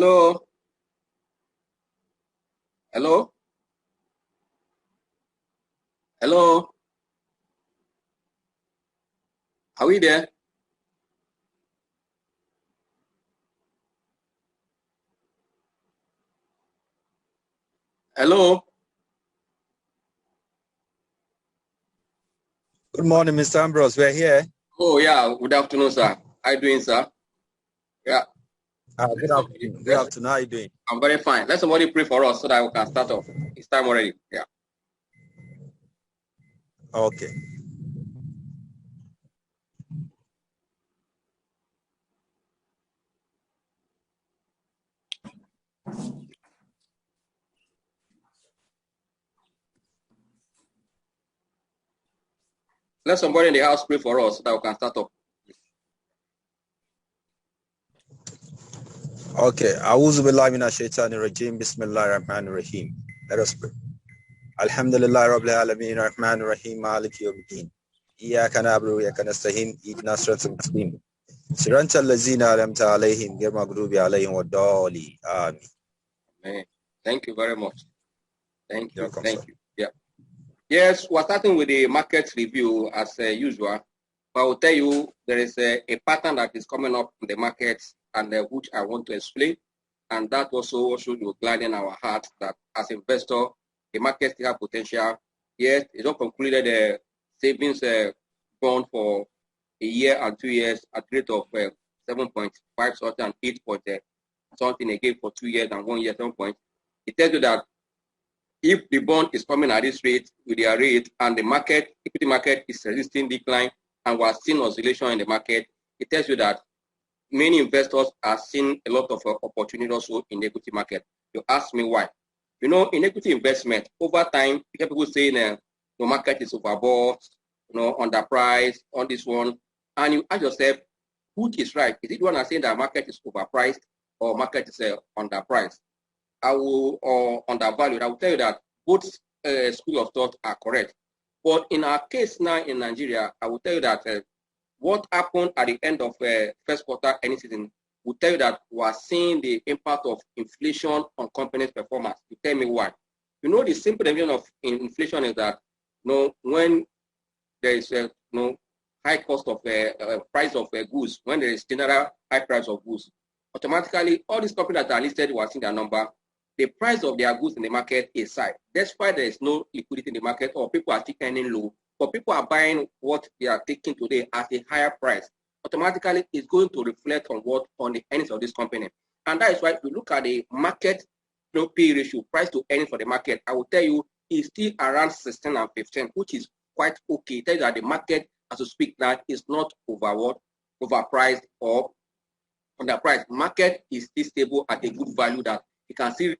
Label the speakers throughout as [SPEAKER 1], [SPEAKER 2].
[SPEAKER 1] Hello? Hello? Hello? Are we there? Hello?
[SPEAKER 2] Good morning, Mr. Ambrose. We're here.
[SPEAKER 1] Oh, yeah. Good afternoon, sir. How you doing, sir? Yeah.
[SPEAKER 2] Good afternoon. Good afternoon. How are you doing?
[SPEAKER 1] I'm very fine. Let somebody pray for us so that we can start off. It's time already. Yeah.
[SPEAKER 2] Okay.
[SPEAKER 1] Let somebody in the house pray for us so that we can start off.
[SPEAKER 2] Okay. A'udhu billahi minash shaitanir rajim. Bismillahir rahmanir rahim. Let us pray. Alhamdulillah rabbil alamin rahmanir rahim maliki yawmiddin. Iyyaka na'budu wa iyyaka nasta'in. Ihdinas siratal mustaqim. Siratal ladzina an'amta alaihim ghayril maghdubi alaihim waddallin. Amen.
[SPEAKER 1] Thank you very much. Thank you.
[SPEAKER 2] Welcome,
[SPEAKER 1] Thank
[SPEAKER 2] sir.
[SPEAKER 1] you. Yeah. Yes, we're starting with the market review as usual. But I will tell you there is a pattern that is coming up in the markets and which I want to explain. And that also should gladden our hearts that as investor, the market still have potential. Yes, it's not concluded a savings bond for a year and 2 years at rate of 7.5 something and 8 point something again for 2 years and 1 year 7 point. It tells you that if the bond is coming at this rate with their rate and the market, equity market is resisting decline and we're seeing oscillation in the market, it tells you that many investors are seeing a lot of opportunity also in the equity market. You ask me why. You know, in equity investment, over time, you hear people saying the market is overbought, underpriced on this one. And you ask yourself, which is right? Is it one that saying that market is overpriced or market is underpriced? Or undervalued? I will tell you that both schools of thought are correct. But in our case now in Nigeria, I will tell you that what happened at the end of first quarter earnings season will tell you that we are seeing the impact of inflation on companies' performance. You tell me why. You know, the simple definition of inflation is that when there is high cost of price of goods, when there is general high price of goods, automatically all these companies that are listed were seeing their number. The price of their goods in the market is high. That's why there is no liquidity in the market or people are still earning low. But people are buying what they are taking today at a higher price. Automatically, it's going to reflect on the earnings of this company. And that is why if you look at the market P ratio, price to earnings for the market, I will tell you it's still around 16 and 15, which is quite okay. It tells you that the market, as we speak now, is not overpriced or underpriced. Market is still stable at a good value that you can still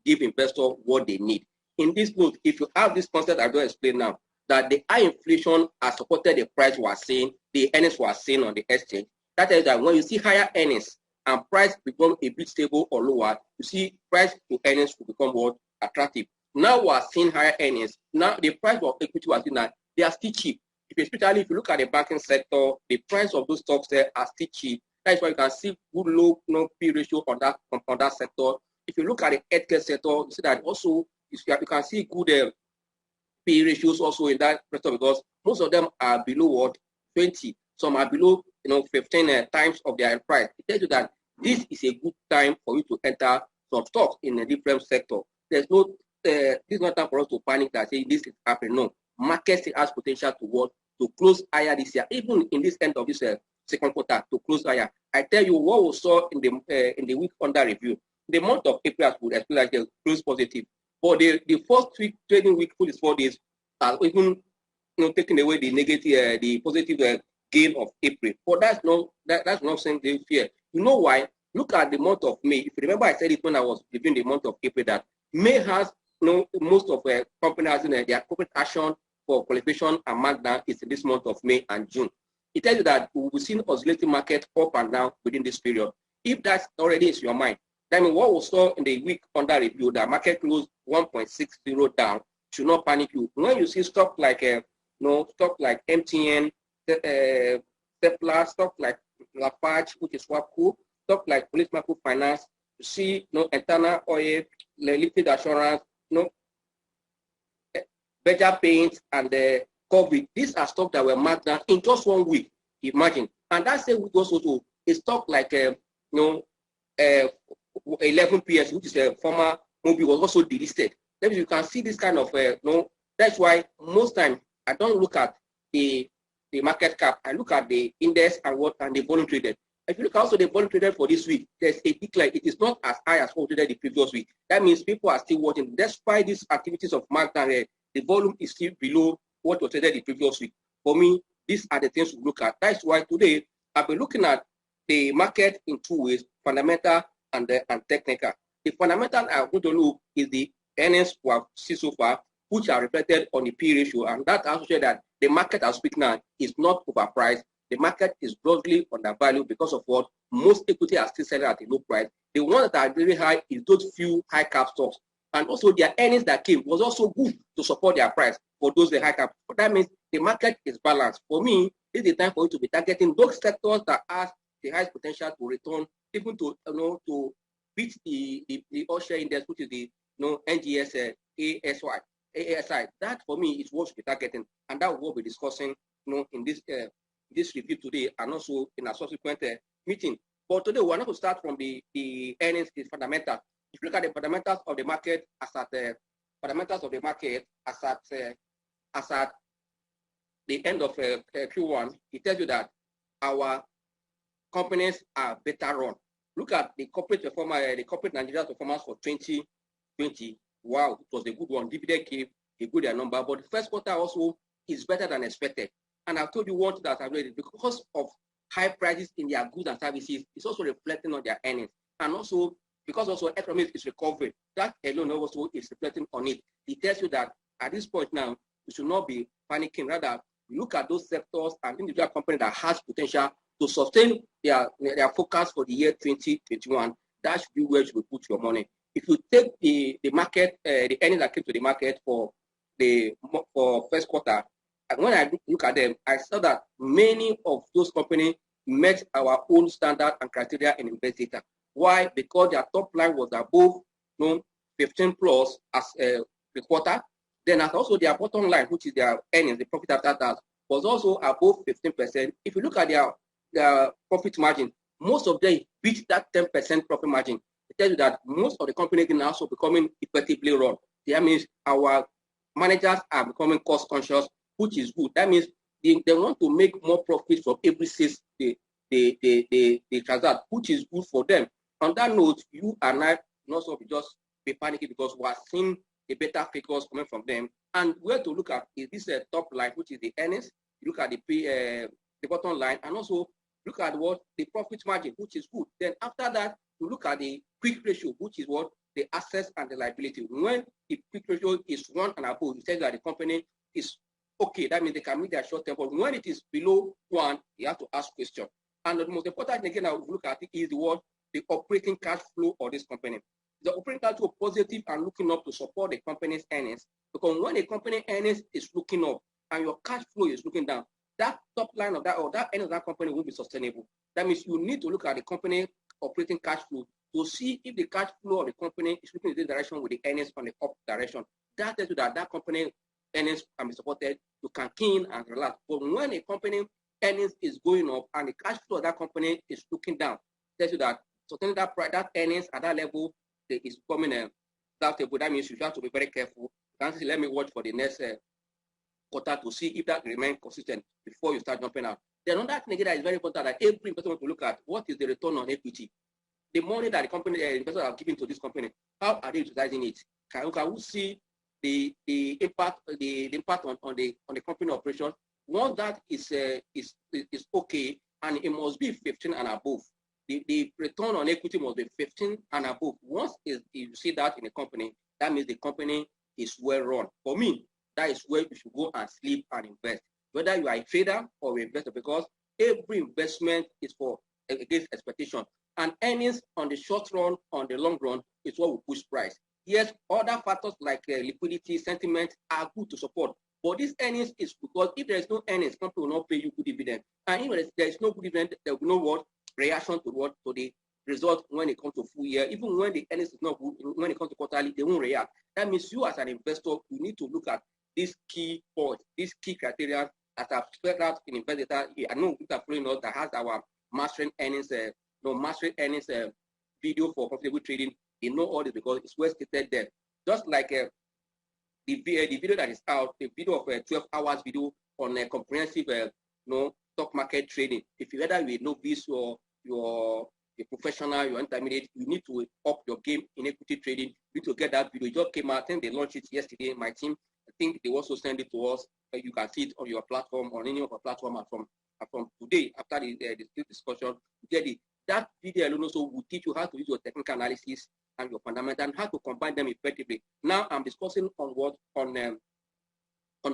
[SPEAKER 1] give investors what they need. In this note, if you have this concept I don't explain now, that the high inflation has supported the price we are seeing, the earnings we are seeing on the exchange. That is that when you see higher earnings and price become a bit stable or lower, you see price to earnings will become what attractive. Now we are seeing higher earnings. Now the price of equity we are seeing that they are still cheap. Especially if you look at the banking sector, the price of those stocks there are still cheap. That's why you can see good low P ratio on that sector. If you look at the healthcare sector, you see that also you can see good P ratios also in that sector because most of them are below 20. Some are below 15 times of their price. It tells you that this is a good time for you to enter some stocks in a different sector. There's no this is not time for us to panic that say this is happening. No, market still has potential to close higher this year, even in this end of this second quarter to close higher. I tell you what we saw in the week under review. The month of April would explain like a close positive. But the first week trading week, 4 days, are even taking away the negative, the positive gain of April. But that's not saying they fear. You know why? Look at the month of May. If you remember, I said it when I was reviewing the month of April that May has most of companies has their corporate action for qualification and markdown is in this month of May and June. It tells you that we will see oscillating market up and down within this period. If that already is your mind, I mean, what we saw in the week under review, the market closed 1.60 down, should not panic you. When you see stock like stock like MTN, Stepla, stock like Lafarge, which is WAPCO, stock like Police Microfinance, see internal oil, liquid assurance, better paint, and the COVID. These are stock that were marked down in just 1 week. Imagine, and that same week also to a stock like 11 PS, which is a former movie, was also delisted. Then you can see this kind of That's why most time I don't look at the market cap. I look at the index and the volume traded. If you look also the volume traded for this week, there's a decline. It is not as high as what traded the previous week. That means people are still watching. Despite these activities of markdown, the volume is still below what was traded the previous week. For me, these are the things to look at. That's why today I've been looking at the market in two ways: fundamental and technical. The fundamental I'm going to look is the earnings we have seen so far, which are reflected on the P ratio, and that also shows that the market as speak now is not overpriced. The market is broadly undervalued because of what most equity are still selling at a low price. The ones that are very high is those few high cap stocks, and also their earnings that came was also good to support their price for those the high cap. But that means the market is balanced. For me, this is the time for you to be targeting those sectors that have the highest potential to return, even to to beat the all share index, which is the NGS ASI. That for me is what should be targeting, and that will be discussing in this review today, and also in a subsequent meeting. But today we are not to start from the earnings, the fundamental. If you look at the fundamentals of the market as at the end of Q1, it tells you that our companies are better run. Look at the corporate performance, the corporate Nigeria performance for 2020. Wow, it was a good one. Dividend gave a good number, but the first quarter also is better than expected. And I've told you what that I've read, because of high prices in their goods and services, it's also reflecting on their earnings. And also, because also economy is recovering, that alone also is reflecting on it. It tells you that at this point now, we should not be panicking. Rather, look at those sectors and individual companies that has potential to sustain their focus for the year 2021. That should be where you should put your money. If you take the market, the earnings that came to the market for first quarter, and when I look at them, I saw that many of those companies met our own standard and criteria in invest data. Why? Because their top line was above 15 plus as the quarter. Then as also their bottom line, which is their earnings, the profit after tax, was also above 15%. If you look at their profit margin, most of them beat that 10% profit margin. It tells you that most of the companies are also becoming effectively run. That means our managers are becoming cost conscious, which is good. That means they want to make more profit from every sales they transact, which is good for them. On that note, you and I not so just be panicking because we are seeing the better figures coming from them. And where to look at is this top line, which is the earnings. You look at the bottom line, and also look at what the profit margin, which is good. Then after that, you look at the quick ratio, which is what the assets and the liability. When the quick ratio is 1 and above, it says that the company is okay. That means they can meet their short term. But when it is below 1, you have to ask questions. And the most important thing again I will look at it is the operating cash flow of this company. The operating cash flow positive and looking up to support the company's earnings. Because when the company earnings is looking up and your cash flow is looking down, that top line of that or that earnings of that company will be sustainable. That means you need to look at the company operating cash flow to see if the cash flow of the company is looking in this direction with the earnings on the up direction. That tells you that that company earnings can be supported. You can key in and relax. But when a company earnings is going up and the cash flow of that company is looking down, tells you that sustaining that earnings at that level is becoming doubtable. That means you have to be very careful. Let me watch for the next quarter to see if that remains consistent before you start jumping out. Then another thing that is very important that every investor wants to look at, what is the return on equity? The money that the company investors are giving to this company, how are they utilizing it? Can we see the impact on the company operation? Once that is okay, and it must be 15 and above. The return on equity must be 15 and above. Once you see that in a company, that means the company is well run. For me, that is where you should go and sleep and invest. Whether you are a trader or an investor, because every investment is for against expectation. And earnings on the short run, on the long run, is what will push price. Yes, other factors like liquidity, sentiment are good to support. But this earnings is because if there is no earnings, company will not pay you good dividend. And if there is no good dividend, there will be no what reaction to the result when it comes to full year. Even when the earnings is not good, when it comes to quarterly, they won't react. That means you as an investor, you need to look at these key points, these key criteria as I've spread out in Invest Data. I know people are following us that has our mastering earnings, video for comfortable trading. They know all this because it's well stated there. Just like the video that is out, the video of 12 hours video on a comprehensive stock market trading. If you either you know this or you're a professional, you're intermediate, you need to up your game in equity trading. You need to get that video. It just came out. I think they launched it yesterday. My team, I think they also send it to us. You can see it on your platform, on any of our platform, and from today after the discussion, you get it. That video alone also will teach you how to use your technical analysis and your fundamental and how to combine them effectively. Now I'm discussing on what on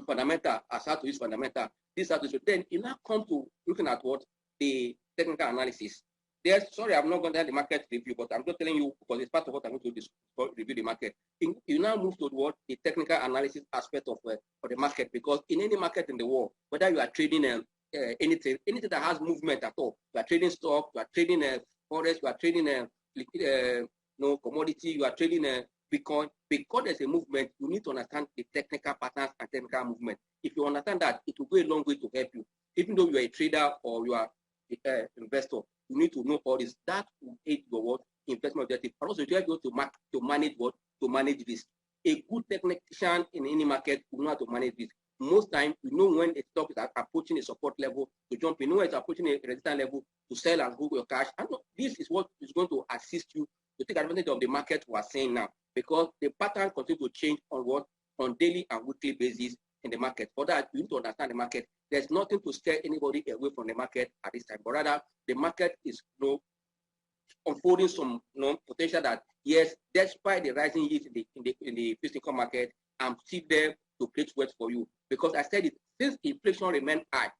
[SPEAKER 1] fundamental, as how to use fundamental. This how to so then you now come to looking at what the technical analysis. There's sorry, I'm not going to have the market review, but I'm just telling you because it's part of what I'm going to review the market. You now move to what the technical analysis aspect of the market, because in any market in the world, whether you are trading anything that has movement at all, you are trading stock, you are trading forex, you are trading commodity, you are trading Bitcoin. Because there's a movement, you need to understand the technical patterns and technical movement. If you understand that, it will go a long way to help you. Even though you are a trader or you are an investor, you need to know all this. That will aid your investment objective. And also, you have to manage what? To manage this. A good technician in any market will know how to manage this. Most times, you know when a stock is approaching a support level to jump. You know when it's approaching a resistance level to sell and hold your cash. And this is what is going to assist you to take advantage of the market we are saying now, because the pattern continues to change on daily and weekly basis in the market. For that, you need to understand the market. There's nothing to scare anybody away from the market at this time, but rather the market is unfolding some potential that yes, despite the rising yields in the fixed income market, I'm still there to place wealth for you. Because I said it, since inflation remains high,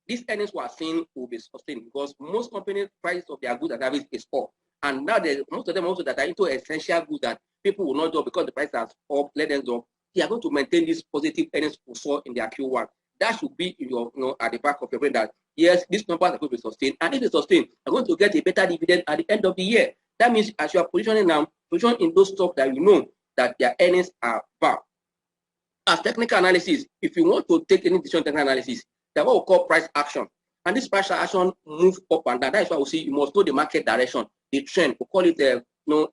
[SPEAKER 1] these earnings we are seeing will be sustained because most companies' price of their goods and services is up. And now most of them also that are into essential goods that people will not do because the price has up, let them go. They are going to maintain this positive earnings we saw in their Q1. That should be in your, at the back of your brain that yes, these numbers are going to be sustained. And if it's sustained, I'm going to get a better dividend at the end of the year. That means as you are positioning now, position in those stocks that you know that their earnings are bad. As technical analysis, if you want to take any decision technical analysis, that's what we call price action. And this price action move up and down. That is why we see you must know the market direction, the trend. We call it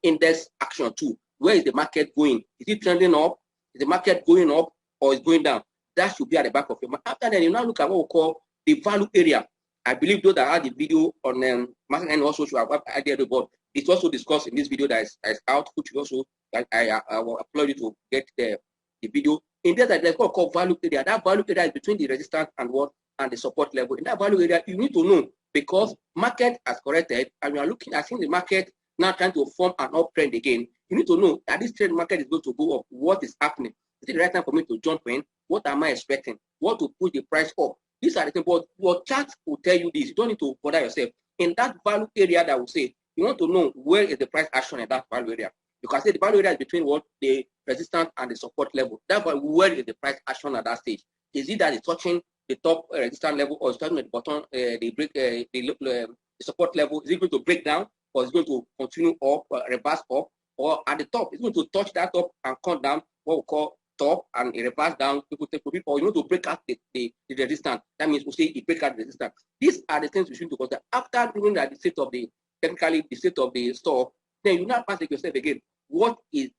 [SPEAKER 1] index action too. Where is the market going? Is it trending up? Is the market going up or is going down? That should be at the back of your mind. After that, you now look at what we call the value area. I believe those that had the video on market and also should have idea about. It's also discussed in this video that is out, which also I will upload you to get the video. In there, there's what we call value area. That value area is between the resistance and the support level. In that value area, you need to know because market has corrected and you are looking at the market now trying to form an uptrend again. You need to know that this trend market is going to go up. What is happening? Is it the right time for me to jump in? What am I expecting? What to push the price up? These are the things, but your chart will tell you this. You don't need to bother yourself. In that value area that will say, you want to know where is the price action in that value area. You can say the value area is between what the resistance and the support level. Therefore, where is the price action at that stage? Is it that it's touching the top resistance level or it's touching the bottom, the support level? Is it going to break down or is it going to continue up, reverse up? Or at the top, it's going to touch that up and come down, what we call top, and it reverse down, people take profit, or you want to break out the resistance. That means we say it break out the resistance. These are the things you should do because after looking at the state of the stock, then you now ask yourself again, what is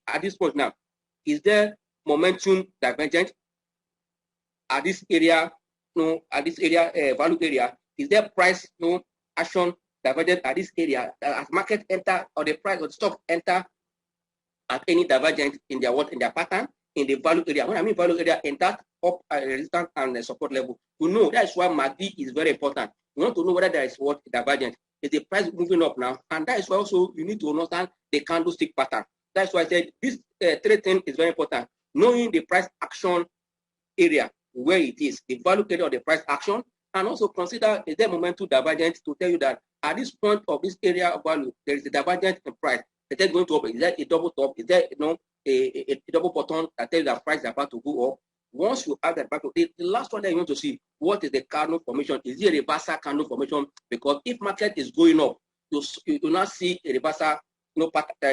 [SPEAKER 1] at this point now? Is there momentum divergent at this area? Value area? Is there price action divergent at this area? As market enter or the price of the stock enter at any divergence in their pattern in the value area. When I mean value area, in that up resistance and support level, to know that is why MACD is very important. You want to know whether there is what divergence. Is the price moving up now? And that is why also you need to understand the candlestick pattern. That's why I said this three thing is very important. Knowing the price action area, where it is, the value area of the price action, and also consider is there momentum divergence to tell you that at this point of this area of value, there is a divergence in price. Is that going to up? Is there a double top? Is there a double bottom that tells you that price is about to go up? Once you add that back, the last one that you want to see, what is the candle formation? Is it a reversal candle formation? Because if market is going up, you do not see a reversal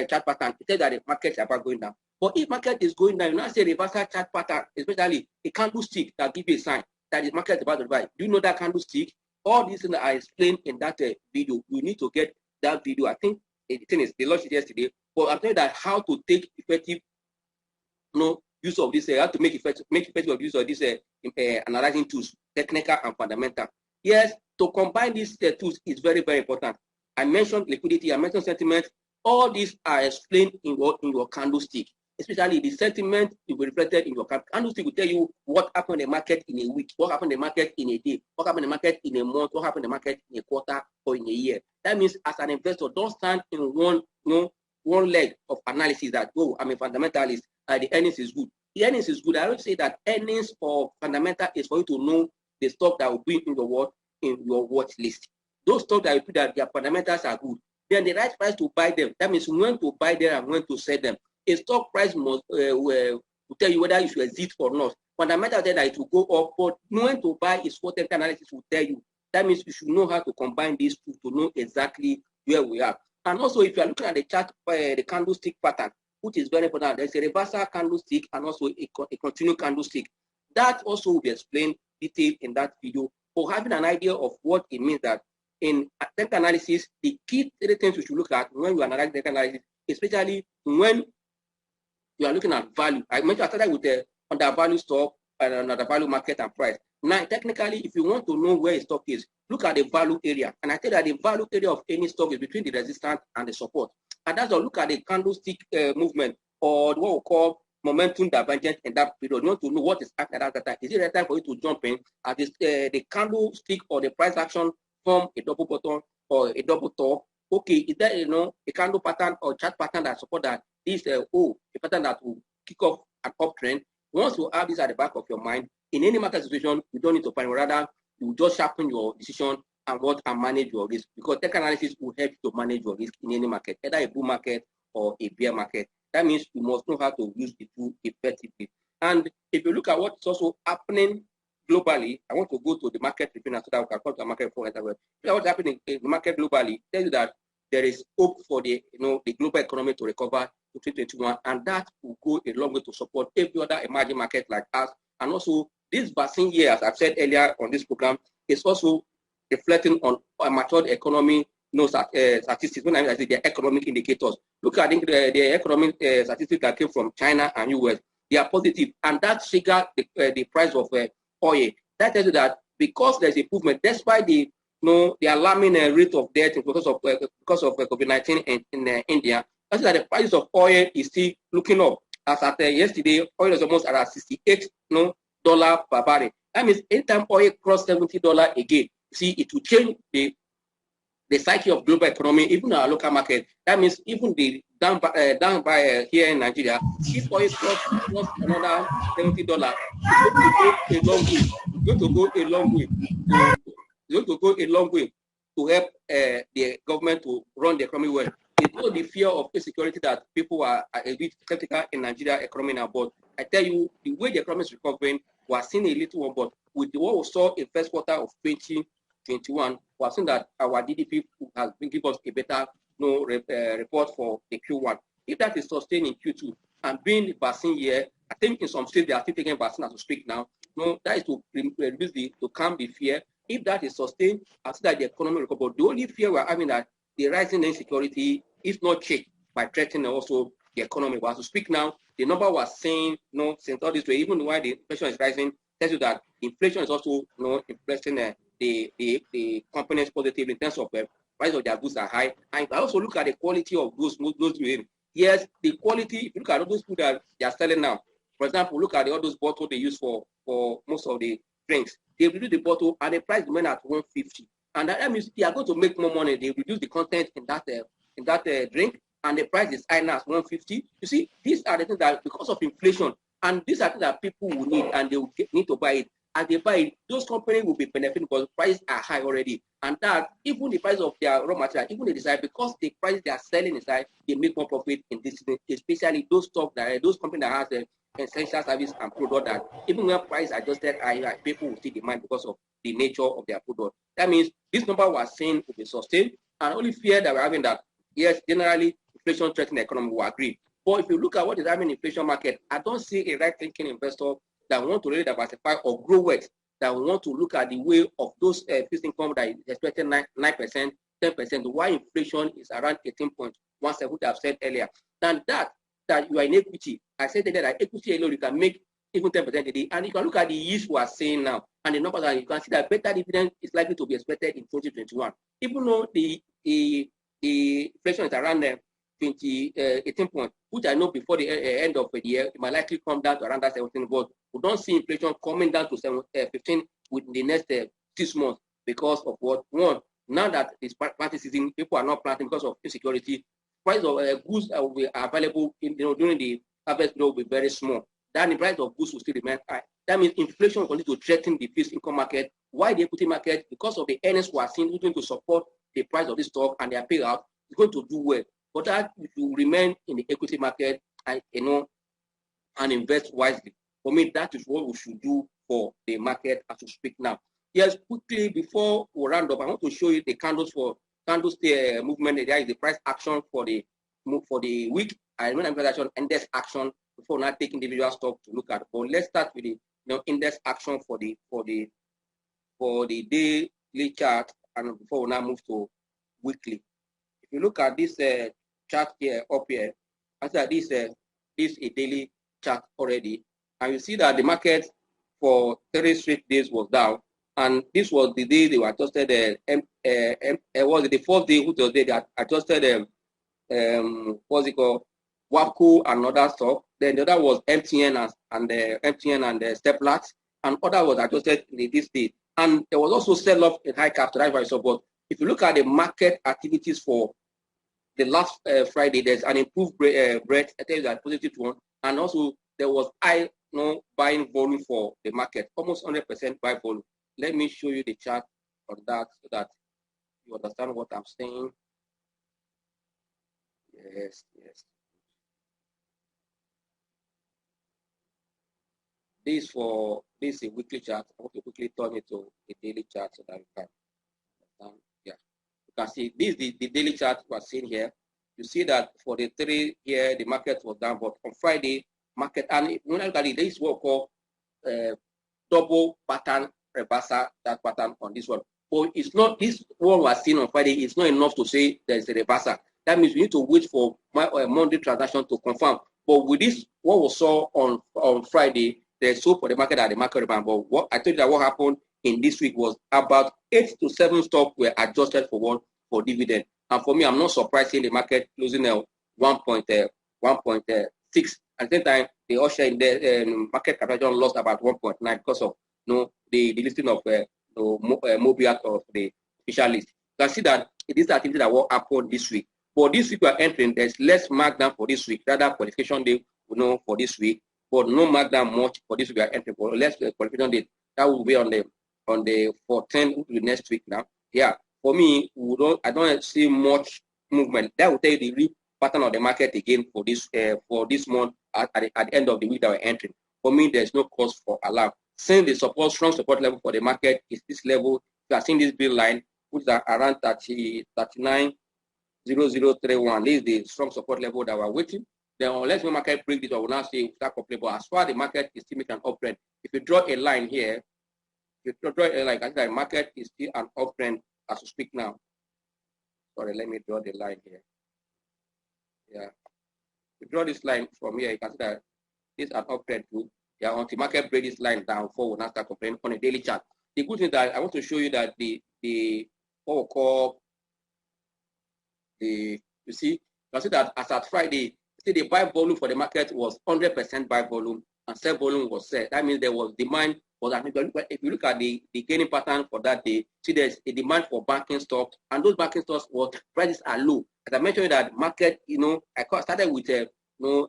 [SPEAKER 1] chart pattern. It tells that the market is about going down. But if market is going down, you not see a reversal chart pattern, especially a candlestick that gives you a sign that the market is about to rise. Do you know that candlestick? All these things that I explained in that video, you need to get that video. I think the thing is, they launched it yesterday, but I'm telling you that how to take effective use of this, how to make effective use of these analyzing tools, technical and fundamental. Yes, to combine these tools is very, very important. I mentioned liquidity, I mentioned sentiment. All these are explained in your candlestick. Especially the sentiment will be reflected in your candlestick. Will tell you what happened in the market in a week, what happened in the market in a day, what happened in the market in a month, what happened in the market in a quarter or in a year. That means as an investor, don't stand in one leg of analysis that, oh, I'm a fundamentalist, the earnings is good. The earnings is good. I don't say that earnings or fundamental is for you to know the stock that will be in your watch list. Those stocks that you put that their fundamentals are good. Then the right price to buy them. That means when to buy them and when to sell them. A stock price must tell you whether you should exit or not. Fundamentals tell that it will go up, but when to buy is what the analysis will tell you. That means you should know how to combine these two to know exactly where we are. And also, if you are looking at the chart, the candlestick pattern, which is very important, there's a reversal candlestick and also a continued candlestick. That also will be explained detailed in that video for having an idea of what it means that in technical analysis, the key things you should look at when you analyze technical analysis, especially when you are looking at value. I mentioned I started with the undervalue stock and undervalue market and price. Now, technically, if you want to know where a stock is, look at the value area. And I tell that the value area of any stock is between the resistance and the support. And that's all. Look at the candlestick movement or what we call momentum divergence in that period. You want to know what is happening at that time. Is it the time for you to jump in as the candlestick or the price action form a double bottom or a double top? Okay, is there a candle pattern or chart pattern that support that this a pattern that will kick off an uptrend? Once you have this at the back of your mind, in any market situation, you don't need to find, rather you just sharpen your decision and manage your risk, because technical analysis will help you to manage your risk in any market, either a bull market or a bear market. That means you must know how to use the tool effectively. And if you look at what's also happening globally, I want to go to the market review so that we can come to the market for as well. What's happening in the market globally tells you that there is hope for the global economy to recover to 2021, and that will go a long way to support every other emerging market like us. And also, this vaccine year, as I've said earlier on this program, is also reflecting on a matured economy statistics. When I say the economic indicators, look at the economic statistics that came from China and US. They are positive, and that triggered the price of oil. That tells you that because there's improvement, despite the alarming rate of death because of COVID-19 in India, that's that the price of oil is still looking up. As at yesterday, oil was almost around $68 per barrel. That means anytime oil cross $70 again, see, it will change the psyche of global economy, even our local market. That means even the down by here in Nigeria, if oil cross another $70, it's going to go a long way. It's going to go a long way to help the government to run the economy well. It's not the fear of insecurity that people are a bit skeptical in Nigeria economy now, but I tell you, the way the economy is recovering, we are seeing a little one, but with what we saw in first quarter of 2021, we have seen that our GDP has been given us a better report for the Q1. If that is sustained in Q2 and being the vaccine year, I think in some states they are still taking vaccine as we speak now. That is to reduce to calm the fear. If that is sustained, I see that the economy will recover. The only fear we're having that the rising insecurity is not checked by threatening also the economy. But as we speak now, the number we're saying, since all this way, even while the inflation is rising, tells you that inflation is also influencing the companies positively in terms of price of their goods are high. And I also look at the quality of those doing. Yes, the quality, if you look at all those food that they are selling now, for example, look at all those bottles they use for most of the drinks. They reduce the bottle and the price remain at $150. And that means they are going to make more money. They reduce the content in that drink, and the price is high now at $150. You see, these are the things that because of inflation, and these are things that people will need and they will need to buy it. As they buy it, those companies will be benefiting because prices are high already. And that even the price of their raw material, even they decide because the price they are selling inside, they make more profit in this, especially those stock that those companies that has essential service and product that even when price adjusted higher, people will still demand because of the nature of their product. That means this number we are saying will be sustained. and only fear that we're having that, yes, generally, inflation threatens the economy, we agree. But if you look at what is happening in the inflation market, I don't see a right-thinking investor that want to really diversify or grow wealth, that want to look at the way of those fixed income that is expected 9%, 10%, why inflation is around 18.17, which I've said earlier. Than that you are in equity. I said that equity alone, you can make even 10% a day. And you can look at the yields we are seeing now, and the numbers, and you can see that better dividend is likely to be expected in 2021. Even though the inflation is around 18 points, which I know before the end of the year, it might likely come down to around that 17, but we don't see inflation coming down to 15 within the next 6 months because of what? One, now that it's planting season, people are not planting because of insecurity. Price of goods that will be available during the harvest will be very small. Then the price of goods will still remain high. That means inflation will continue to threaten the fixed income market. Why the equity market? Because of the earnings we are seeing, going to support the price of this stock and their payout is going to do well. But that if you remain in the equity market and and invest wisely. For me, that is what we should do for the market as we speak now. Yes, quickly before we round up, I want to show you the candlestick movement. There is the price action for the week. I mean, action index action before not taking individual stock to look at. But let's start with the index action for the daily chart, and before we now move to weekly. If you look at this chart here up here, after this is a daily chart already, and you see that the market for 3 straight days was down, and this was the day they were adjusted. Was it the 4th day? Which was the day they adjusted? What's it called? WAPCO and other stuff. Then the other was MTN and Steplat, and other was adjusted this day. And there was also sell-off in high cap to that price. But if you look at the market activities for the last Friday, there's an improved breadth. I tell you that positive one, and also there was high buying volume for the market, almost 100% buy volume. Let me show you the chart on that so that you understand what I'm saying. Yes. This is a weekly chart. I want to quickly turn it to a daily chart so that you can understand. Yeah, you can see this is the daily chart we are seeing here. You see that for the 3 here, the market was down, but on Friday, market, and when I look at it, there is what we call double pattern reversal, that pattern on this one. But it's not, this one we are seeing on Friday is not enough to say there's a reversal. That means we need to wait for Monday transaction to confirm. But with this, what we saw on Friday, there's hope for the market at the market rebound. But what I told you that what happened in this week was about 8 to 7 stocks were adjusted for dividend. And for me, I'm not surprised seeing the market losing 1.6. At the same time, the Usher in the market capitalization lost about 1.9 because of the listing of Mobiat of the official list. You can see that it is activity that will happen this week. But this week we are entering, there's less markdown for this week, rather qualification day for this week, but no markdown much for this week we are entering. But less qualification day, that will be on the 14th next week now. Yeah, for me, I don't see much movement. That will tell you the real pattern of the market again for this month at the end of the week that we're entering. For me, there's no cause for alarm. Since the strong support level for the market is this level, you are seeing this bill line, which is around 39.0031. This is the strong support level that we're waiting. Then unless the market break this, I will not say that complete. But as far as the market is still making an uptrend, if you draw a line here, the market is still an uptrend as we speak now. Sorry, let me draw the line here. Yeah, you draw this line from here, you can see that this is an uptrend too. Yeah, until market break this line down, we will not start complaining on a daily chart. The good thing that I want to show you that the what we call you see, you can see that as at Friday, see the buy volume for the market was 100% buy volume and sell volume was set. That means there was demand for that. If you look at the gaining pattern for that day, see there's a demand for banking stocks, and those banking stocks prices are low. As I mentioned that market, I started with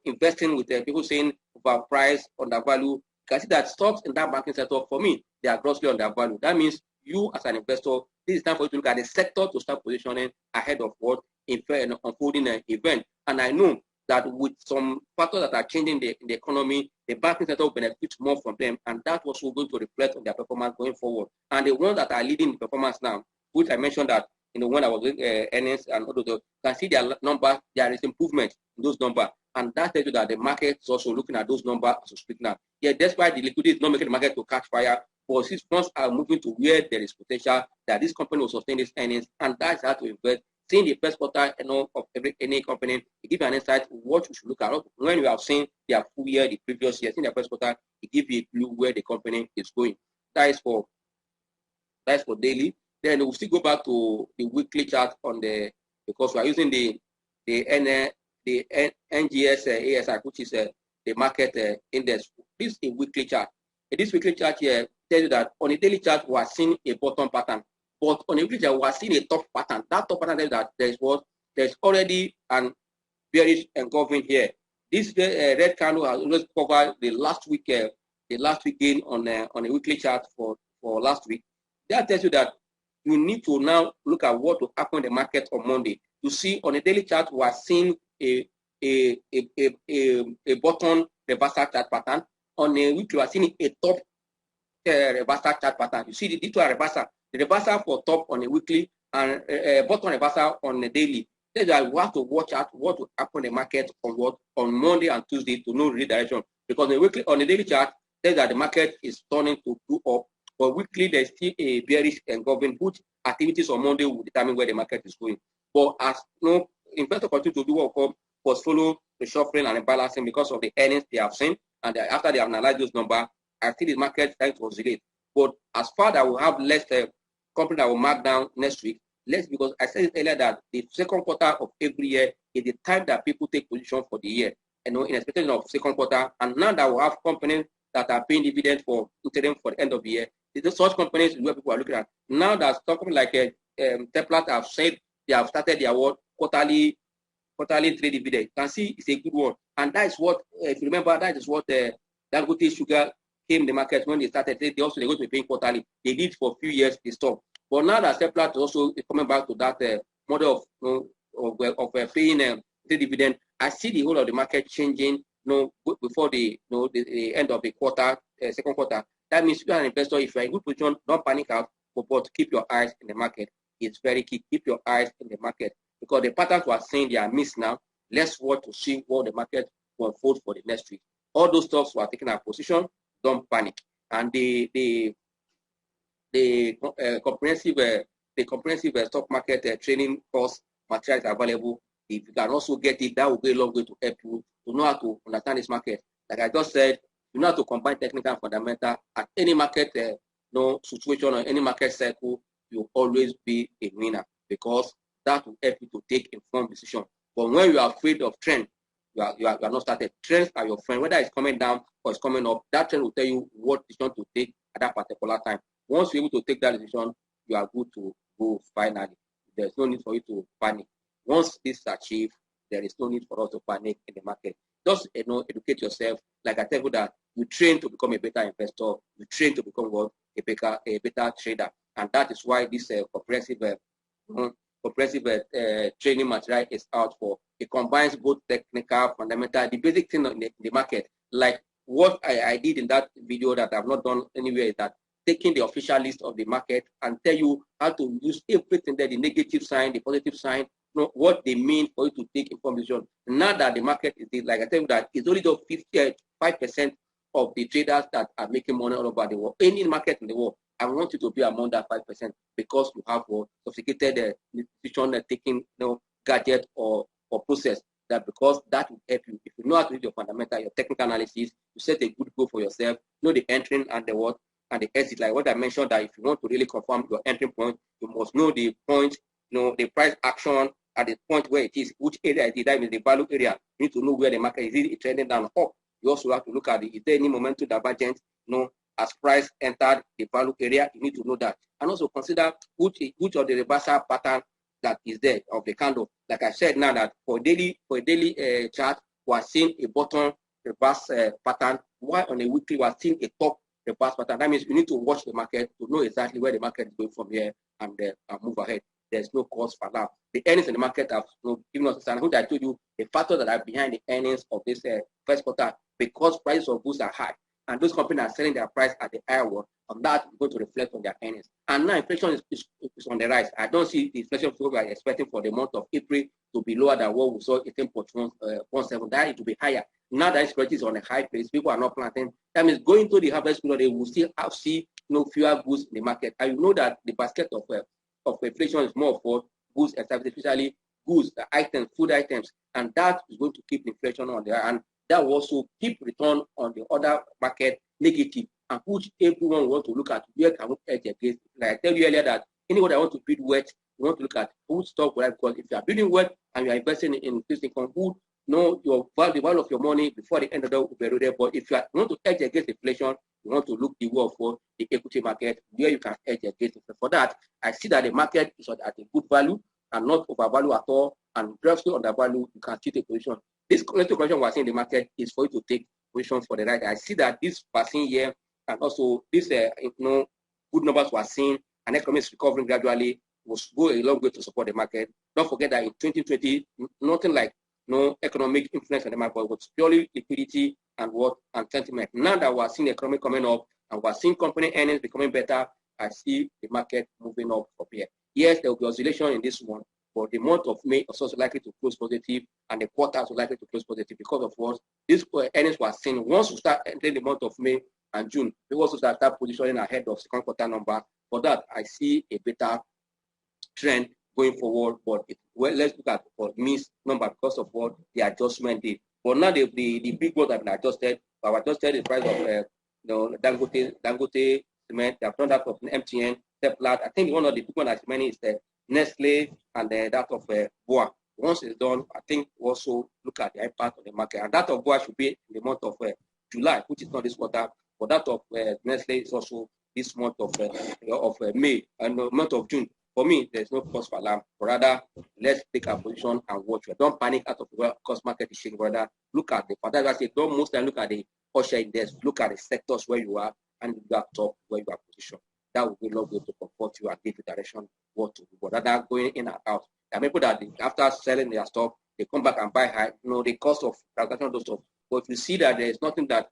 [SPEAKER 1] investing with people saying about price, undervalue. You can see that stocks in that banking sector, for me, they are grossly undervalued. That means you as an investor, this is time for you to look at the sector to start positioning ahead of what unfolding an event. And I know that with some factors that are changing in the economy, the banking sector will benefit more from them, and that was going to reflect on their performance going forward. And the ones that are leading performance now, which I mentioned that when I was doing earnings and all those, you can see their number, there is improvement in those numbers. And that tells you that the market is also looking at those numbers as we speak now. Yeah, despite the liquidity is not making the market to catch fire, but since funds are moving to where there is potential that this company will sustain its earnings, and that's how to invest. Seeing the first quarter of any company, it gives you an insight what you should look at. When you have seen their full year, the previous year, seeing their first quarter, it gives you a clue where the company is going. That is for daily. Then we'll still go back to the weekly chart on because we are using the NGS ASI, which is the market index. This is a weekly chart. This weekly chart here tells you that on a daily chart we are seeing a bottom pattern, but on a weekly chart we are seeing a top pattern. That top pattern tells that there's already an bearish engulfing here. This red candle has always covered the last week gain on a weekly chart for last week. That tells you that you need to now look at what will happen in the market on Monday. You see on a daily chart, we are seeing a bottom reversal chart pattern. On a weekly, we are seeing a top reversal chart pattern. You see the two reversal. The reversal for top on a weekly and bottom reversal on a daily. Then we have to watch out what will happen in the market on Monday and Tuesday to know the direction. Because on a daily chart, says that the market is turning to go up. But weekly, there's still a bearish engulfing, which activities on Monday will determine where the market is going. But as investors continue to do what we call portfolio reshuffling and rebalancing because of the earnings they have seen, and after they have analyzed those numbers, I think the market trying to oscillate. But as far that we have less company that will mark down next week, because I said earlier that the second quarter of every year is the time that people take position for the year, in expectation of second quarter. And now that we have companies that are paying dividends for interim for the end of the year, such companies where people are looking at. Now that companies like Templar have said they have started their quarterly trade dividend. You can see it's a good one. And that is what, if you remember, that is what Dangote Sugar came in the market when they started. They're going to be paying quarterly. They did for a few years, they stopped. But now that Templar is also coming back to that model of paying trade dividend, I see the whole of the market changing before the end of the quarter, second quarter. That means if you are an investor, if you are in good position, don't panic out, but keep your eyes in the market. It's very key. Keep your eyes in the market because the patterns we are saying they are missed now. Let's watch to see what the market will unfold for the next week. All those stocks who are taking our position, don't panic. And the comprehensive stock market training course material is available. If you can also get it, that will go a long way to help you to know how to understand this market. Like I just said, you know how to combine technical and fundamental at any market situation or any market cycle. You'll always be a winner because that will help you to take informed decision. But when you are afraid of trend, you are not started. Trends are your friend. Whether it's coming down or it's coming up, that trend will tell you what decision to take at that particular time. Once you're able to take that decision, you are good to go finally. There's no need for you to panic. Once this is achieved, there is no need for us to panic in the market. Just educate yourself. Like I tell you that you train to become a better investor. You train to become a better trader. And that is why this comprehensive training material is out for. It combines both technical, fundamental, the basic thing in the market. Like what I did in that video that I've not done anywhere is that taking the official list of the market and tell you how to use everything there, the negative sign, the positive sign, what they mean for you to take information. Now that the market is, like I tell you that it's only just 5% of the traders that are making money all over the world. Any market in the world, I want you to be among that 5% because you have sophisticated decision taking gadget or process that because that will help you. If you know how to do your fundamental, your technical analysis, you set a good goal for yourself, know the entering and the what and the exit. Like what I mentioned, that if you want to really confirm your entry point, you must know the point, the price action at the point where it is, which area it is, that is the value area. You need to know where the market is. Is it trending down or up? You also have to look at it. Is there any momentum divergence? As price entered the value area, you need to know that. And also consider which of the reversal pattern that is there of the candle. Like I said now that for a daily chart, we are seeing a bottom reverse pattern, while on a weekly we are seeing a top reverse pattern. That means you need to watch the market to know exactly where the market is going from here and move ahead. There's no cause for now. The earnings in the market have given us a sign. I told you the factors that are behind the earnings of this first quarter because prices of goods are high. and those companies are selling their price at the higher one, on that is going to reflect on their earnings. And now inflation is on the rise. I don't see the inflation we are expecting for the month of April to be lower than what we saw 18.17. That it will be higher. Now that insecurity is on a high place, people are not planting. That means going to the harvest period, they will still see fewer goods in the market. And you know that the basket of inflation is more for goods, especially goods, items, food items, and that is going to keep inflation on there, and that will also keep return on the other market negative, and which everyone want to look at where can we hedge against. Like I tell you earlier that anyone that want to build wealth, you want to look at who stock, because if you are building wealth and you are investing in fixed income, who know the value of your money before the end of the day will be eroded. But if you want to hedge against inflation, you want to look the way for the equity market where you can hedge against it. For that, I see that the market is at a good value and not overvalue at all, and grossly undervalue. You can take a position. This collective correction we're seeing in the market is for you to take positions for the right. I see that this passing year and also this good numbers we're seeing, and economy is recovering gradually, will go a long way to support the market. Don't forget that in 2020, nothing like economic influence on the market, but it was purely liquidity and sentiment. Now that we're seeing the economy coming up and we're seeing company earnings becoming better, I see the market moving up from here. Yes, there will be oscillation in this one, but the month of May is also likely to close positive, and the quarter is likely to close positive because of what these earnings were seen. Once we start entering the month of May and June, we also start positioning ahead of second quarter number. For that, I see a better trend going forward. But let's look at what means number because of what the adjustment did. But now the big ones have been adjusted. I've adjusted the price of Dangote cement. They have done that of MTN. I think one of the big ones that's many is the Nestle and that of Boa. Once it's done, I think also look at the impact on the market. And that of Boa should be in the month of July, which is not this quarter. But that of Nestle is also this month of May and the month of June. For me, there's no cause for alarm. But rather, let's take our position and watch. Don't panic out of the cost market is shaking. Rather, look at the pattern. I say, don't most time look at the Osha index. Look at the sectors where you are and you are top where you are positioned. That will be not going to comfort you and give you direction what to do. But rather going in and out. There are people that after selling their stock, they come back and buy high. The cost of transaction those stuff. But if you see that there is nothing that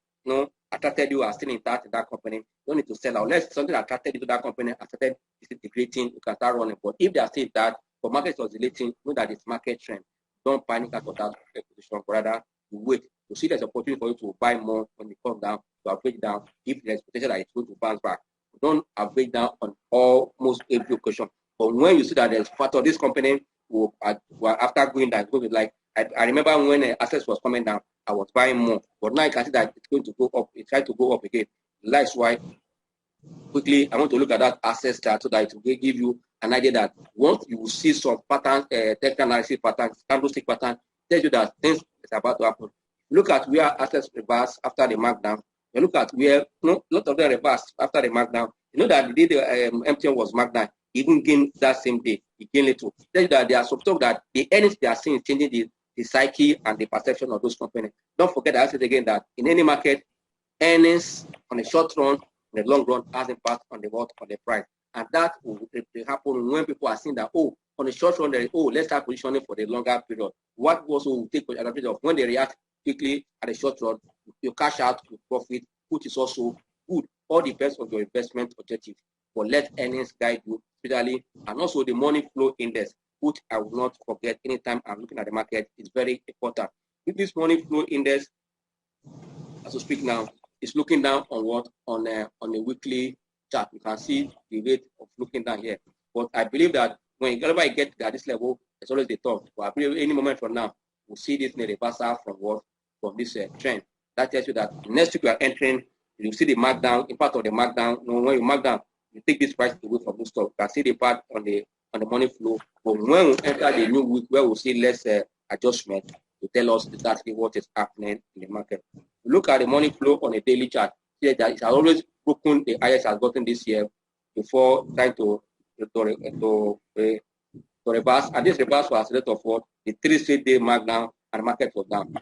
[SPEAKER 1] attracted you are still intact in that company, you don't need to sell out. Unless something attracted you to that company and started disintegrating, you can start running. But if they are still that, for market oscillating, know that it's market trend. Don't panic out of that position. Rather, you wait to see there's opportunity for you to buy more when it comes down, to average down if there's potential that it's going to bounce back. Don't average down on almost every occasion. But when you see that there's part of this company will after going down, it's going to be like I remember when assets was coming down, I was buying more. But now you can see that it's going to go up. It tried to go up again. That's why quickly I want to look at that assets chart so that it will give you an idea that once you see some patterns, technical analysis patterns, candlestick pattern, tells you that things is about to happen. Look at where assets reverse after the markdown. You look at where a lot of them reverse after the markdown. You know that the day the MTN was marked down, even gained that same day, it gained little. Tells you that there are some talk that the earnings they are seeing is changing the psyche and the perception of those companies. Don't forget, I said again, that in any market, earnings on the short run, in the long run, has impact on the price. And that will happen when people are seeing that, on the short run, let's start positioning for the longer period. What also will take advantage of when they react quickly at the short run, you cash out with profit, which is also good. All depends on your investment objective. But let earnings guide you, especially, and also the money flow index, which I will not forget anytime I'm looking at the market, is very important. If this money flow index, as we speak now, is looking down on what? On a weekly chart. You can see the rate of looking down here. But I believe that whenever I get at this level, it's always the top. But I believe any moment from now, we'll see this in a reversal from this trend. That tells you that next week we are entering, you see the markdown, impact of the markdown. When you mark down, you take this price away from the stock. You can see the part on the money flow. But when we enter the new week where we'll see less adjustment to tell us exactly what is happening in the market. Look at the money flow on a daily chart. See that it has always broken the highest has gotten this year before trying to reverse. And this reverse was a lot of what? The 3 straight day markdown, and the market was down.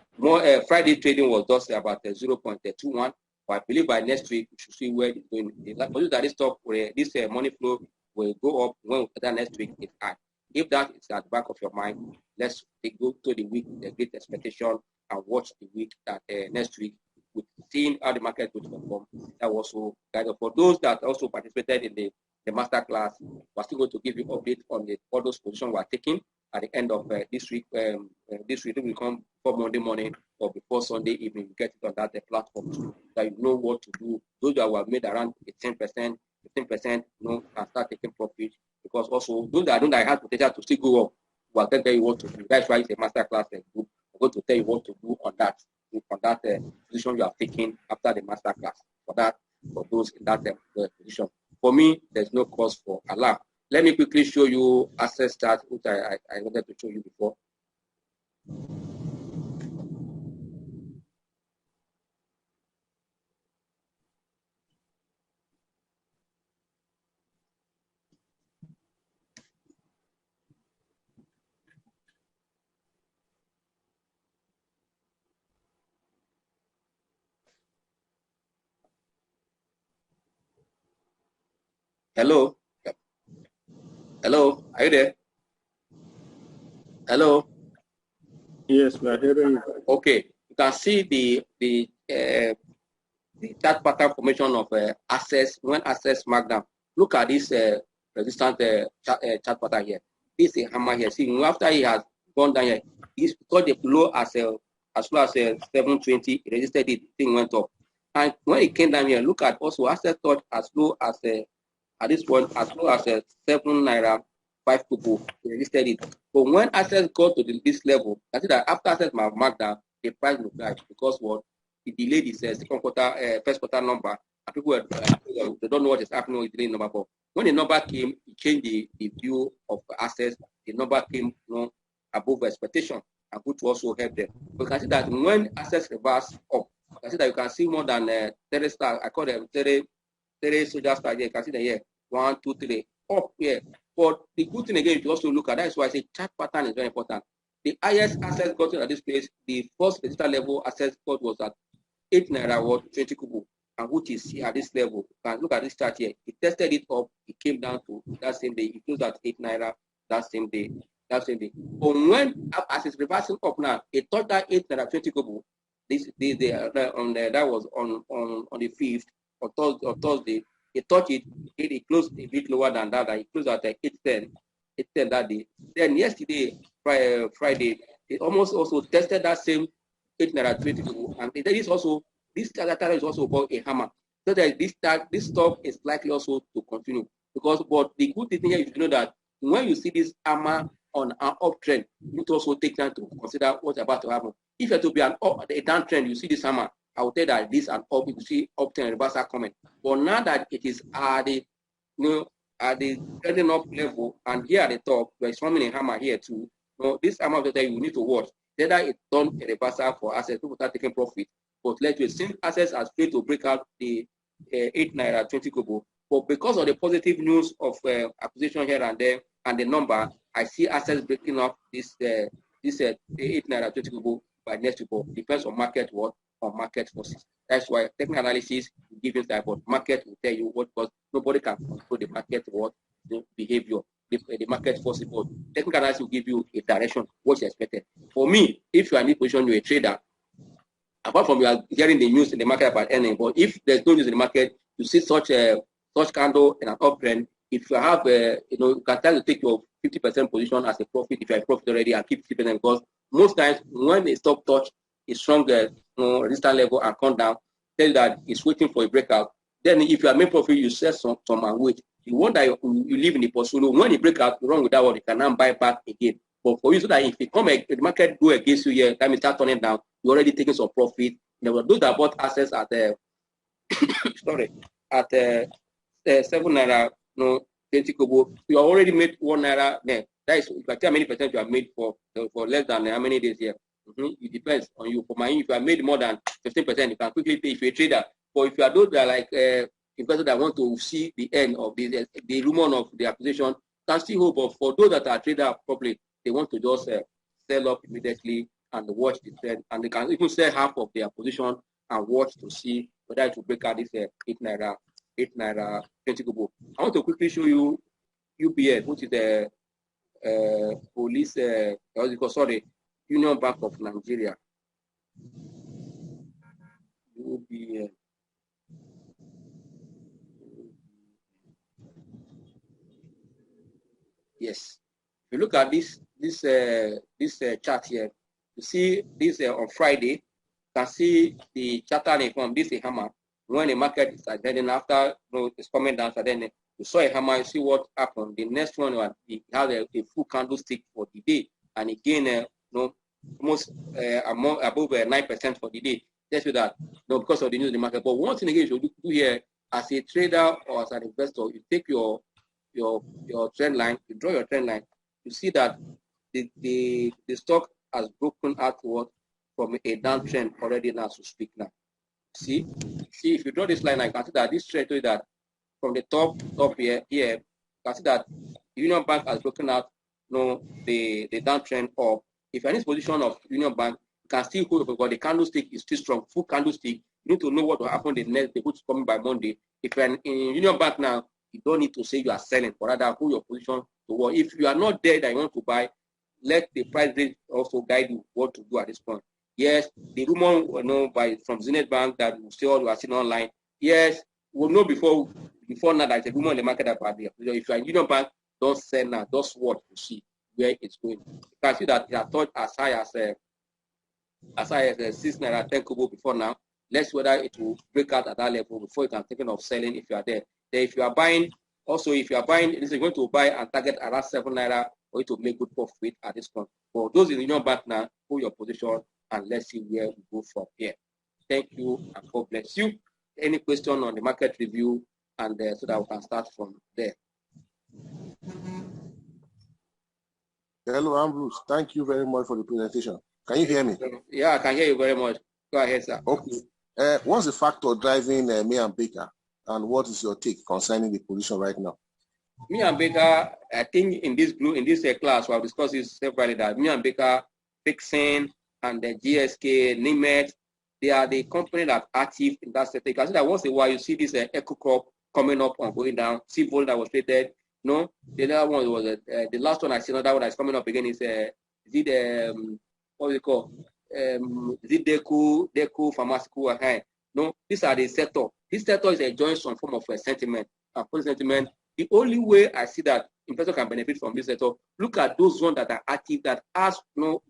[SPEAKER 1] Friday trading was just about 0.21. But I believe by next week we should see where it's going. That this stock, this money flow will go up when that next week is high. If that is at the back of your mind, let's go to the week, the great expectation, and watch the week that next week with seeing how the market would perform. That was also guided. For those that also participated in the master class, we're still going to give you update on all those positions we're taking at the end of this week. This week will come for Monday morning or before Sunday evening. You get it on that platform so that you know what to do. Those that were made around 10%, 15%, can start taking profit, because also those that don't have potential to still go up, we'll tell you what to do. That's why it's a master class group. We're going to tell you what to do on that position you are taking after the master class. For those in that position. For me, there's no cause for alarm. Let me quickly show you access chart, which I wanted to show you before. Hello? Hello? Are you there? Hello?
[SPEAKER 3] Yes, we're hearing you.
[SPEAKER 1] Okay. You can see the chart pattern formation of access when access markdown. Look at this resistance chart pattern here. This is a hammer here. See, after he has gone down here, he's got the low as low as 720. It resisted it, thing went up. And when it came down here, look at also access touch as low as at this point as low as 7 naira 5 kobo. It resisted it. But when access got to this level, I see that after access marked down, the price will crash because what? It delayed its second quarter, first quarter number, and people they don't know what is happening with the delayed number. But when the number came, it changed the view of access. The number came above expectation, and which also helped them. But you can see that when access reverse up, you can see that you can see more than 30 stars. I call them 30 soldier stars here. You can see that here 1, 2, 3 up here. But the good thing again, you also look at that is why I say chart pattern is very important. The highest access got at this place, the first register level access got was at 8 naira or 20 kobo, and which is here at this level. You can look at this chart here. It tested it up, it came down to that same day. It closed at 8 naira that same day. But when as it's reversing up now, it touched that 8 naira 20 kobo. That was on the 5th or Thursday. It touched it, it closed a bit lower than that. It closed at 810 that day. Then yesterday, Friday, it almost also tested that same 8 naira 20 kobo, and there is also this character is also called a hammer. So that this stock is likely also to continue, because but the good thing here is to know that when you see this hammer on an uptrend, you need to also take time to consider what's about to happen. If it to be a downtrend, you see this hammer, I will tell that this and up, you see uptrend reversal coming. But now that it is at the at the trending up level, and here at the top, there is forming a hammer here too. This hammer that you need to watch. Whether it's done a reversal for assets, people start taking profit. But let you since assets are failed to break out the 8 naira 20 kobo. But because of the positive news of acquisition here and there and the number, I see assets breaking up this 8 naira 20 kobo by next week. Depends on market on market forces. That's why technical analysis will give you that, but market will tell you what, because nobody can control the market the behavior. The market forces, but technical analysis will give you a direction, what's expected. For me, if you are in this position, you're a trader, apart from you are hearing the news in the market about earning, but if there's no news in the market, you see such candle in an uptrend, if you have you can try to take your 50% position as a profit if you are a profit already and keep 50%, because most times when the stock touch a stronger resistance level and come down, tell you that it's waiting for a breakout. Then if you are making profit, you sell some and wait. You want that you live in the portfolio. When it break out, you run with that one, you can now buy back again. But for you, so that if it the market go against you here, that means start turning down, you're already taking some profit. Those that bought assets at at 7 naira 20 kobo, you already made 1 naira there. That is, you can tell how many percent you have made for less than how many days here. It depends on you. For my, if you have made more than 15%, you can quickly pay if you're a trader. But if you are those that are like investors that want to see the end of the rumor of the acquisition, can still hope. But for those that are trader properly, they want to just sell up immediately and watch the trend, and they can even sell half of their position and watch to see whether it will break out this 8 naira 20 kobo. I want to quickly show you UBS, which is the police, Union Bank of Nigeria. UBS. Yes. If you look at this chart here, you see this on Friday. You can see the charter from this a hammer. When the market is then after it's coming down, so then you saw a hammer. You see what happened. The next one it has a full candlestick for the day, and again, almost above 9% for the day. Just with that, because of the news in the market. But one thing again, you should do here as a trader or as an investor, you take your trend line, you draw your trend line. You see that the stock has broken outward from a downtrend already now to speak now. See if you draw this line, I can see that this trend is that from the top here, you can see that Union Bank has broken out the downtrend up. If you're in this position of Union Bank, you can still hold because the candlestick is still strong, full candlestick. You need to know what will happen the next day, which is coming by Monday. If you're in Union Bank now, you don't need to say you are selling, but rather hold your position to what. If you are not there that you want to buy, let the price range also guide you what to do at this point. Yes, the rumor from Zenith Bank that we still are seeing online. Yes, we'll know before now that it's a rumor in the market about the. If you are in Union Bank, don't sell now. Just watch to see where it's going. You can see that it has touched as high as 6 naira 10 kobo before now. Let's see whether it will break out at that level before you can think of selling if you are there. Then if you are buying, this is going to buy and target around 7 naira for you to make good profit at this point. For those in Union Bank now, hold your position and let's see where we go from here. Thank you and God bless you. Any question on the market review and so that we can start from there.
[SPEAKER 4] Hello, Ambrose. Thank you very much for the presentation. Can you hear me?
[SPEAKER 1] Yeah, I can hear you very much. Go ahead, sir.
[SPEAKER 4] Okay. What's the factor driving me and Baker, and what is your take concerning the position right now?
[SPEAKER 1] Me and Baker, I think in this class, we have discussed this separately that me and Baker, Fixing, and the GSK, Nimet, they are the company that are active in that sector. You can see that once in a while you see this Echo Crop coming up and going down. See Volt that was traded. No, the other one was the last one I see. Another one that's coming up again is what is it called? Is it Deco Pharmaceutical? No, these are the sector. This sector is enjoying some form of sentiment. And for sentiment, the only way I see that investors can benefit from this sector, look at those ones that are active, that has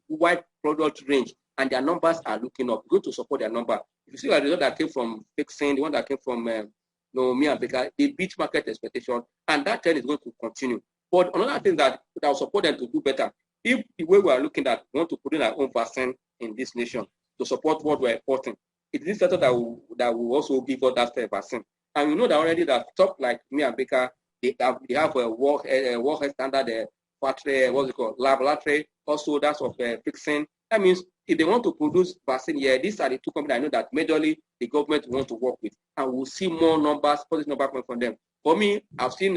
[SPEAKER 1] wide product range, and their numbers are looking up. Go to support their number. If you see the result that came from Fixing, the one that came from me and Baker, they beat market expectation, and that trend is going to continue. But another thing that will support them to do better, if the way we are looking at, we want to put in our own vaccine in this nation to support what we're importing, it is this sector that will also give us that vaccine. And we know that already that top like me and Baker, they have a work standard factory, what's it called, laboratory, also that's of Fixing. That means if they want to produce vaccine here, these are the two companies I know that majorly the government want to work with, and we'll see more numbers, positive numbers coming from them. For me, I've seen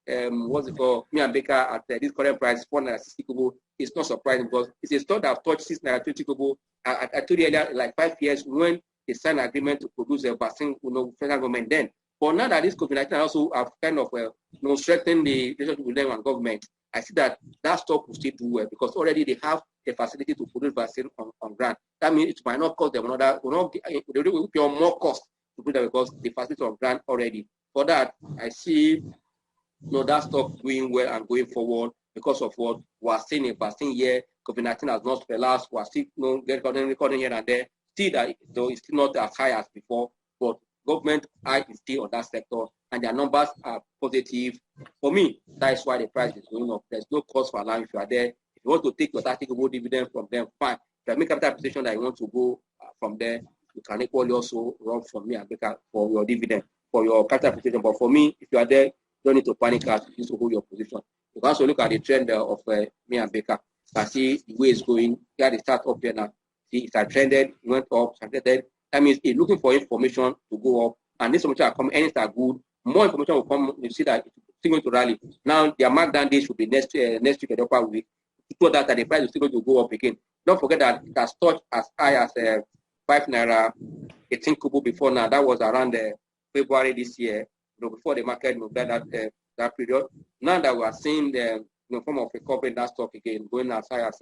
[SPEAKER 1] what's it called, me and Baker at this current price, 4.60 kobo. It's not surprising because it's a stock that have touched 6.20 kobo. I told you earlier, like 5 years when they signed an agreement to produce a vaccine, federal government then. But now that this COVID-19 also have kind of strengthened the relationship with them and government, I see that stock will still do well because already they have the facility to produce vaccine on ground. That means it might not cost them they will pay more cost to do that because the facility on ground already. For that, I see that stock doing well and going forward because of what we are seeing a vaccine here. COVID-19 has not relaxed. We are still recording here and there. Still that though it's still not as high as before, but government eye is still on that sector and their numbers are positive. For me, that's why the price is going up. There's no cost for alarm if you are there. If you want to take your tactical dividend from them, fine. If you make capital appreciation that you want to go from there, you can equally also run from me and Baker for your dividend, for your capital appreciation. But for me, if you are there, you don't need to panic as you need to hold your position. You can also look at the trend of me and Baker. You can see the way it's going. Here they start up here now. See, it has trended, it went up, trended. That means it's looking for information to go up. And this information will come, any are good. More information will come. You see that it's still going to rally. Now, their markdown day should be next week and upper week. So that the price is still going to go up again. Don't forget that it has touched as high as 5 naira 18 kobo before now. That was around February this year, before the market moved that period. Now that we are seeing the form of recovery in that stock again, going as high as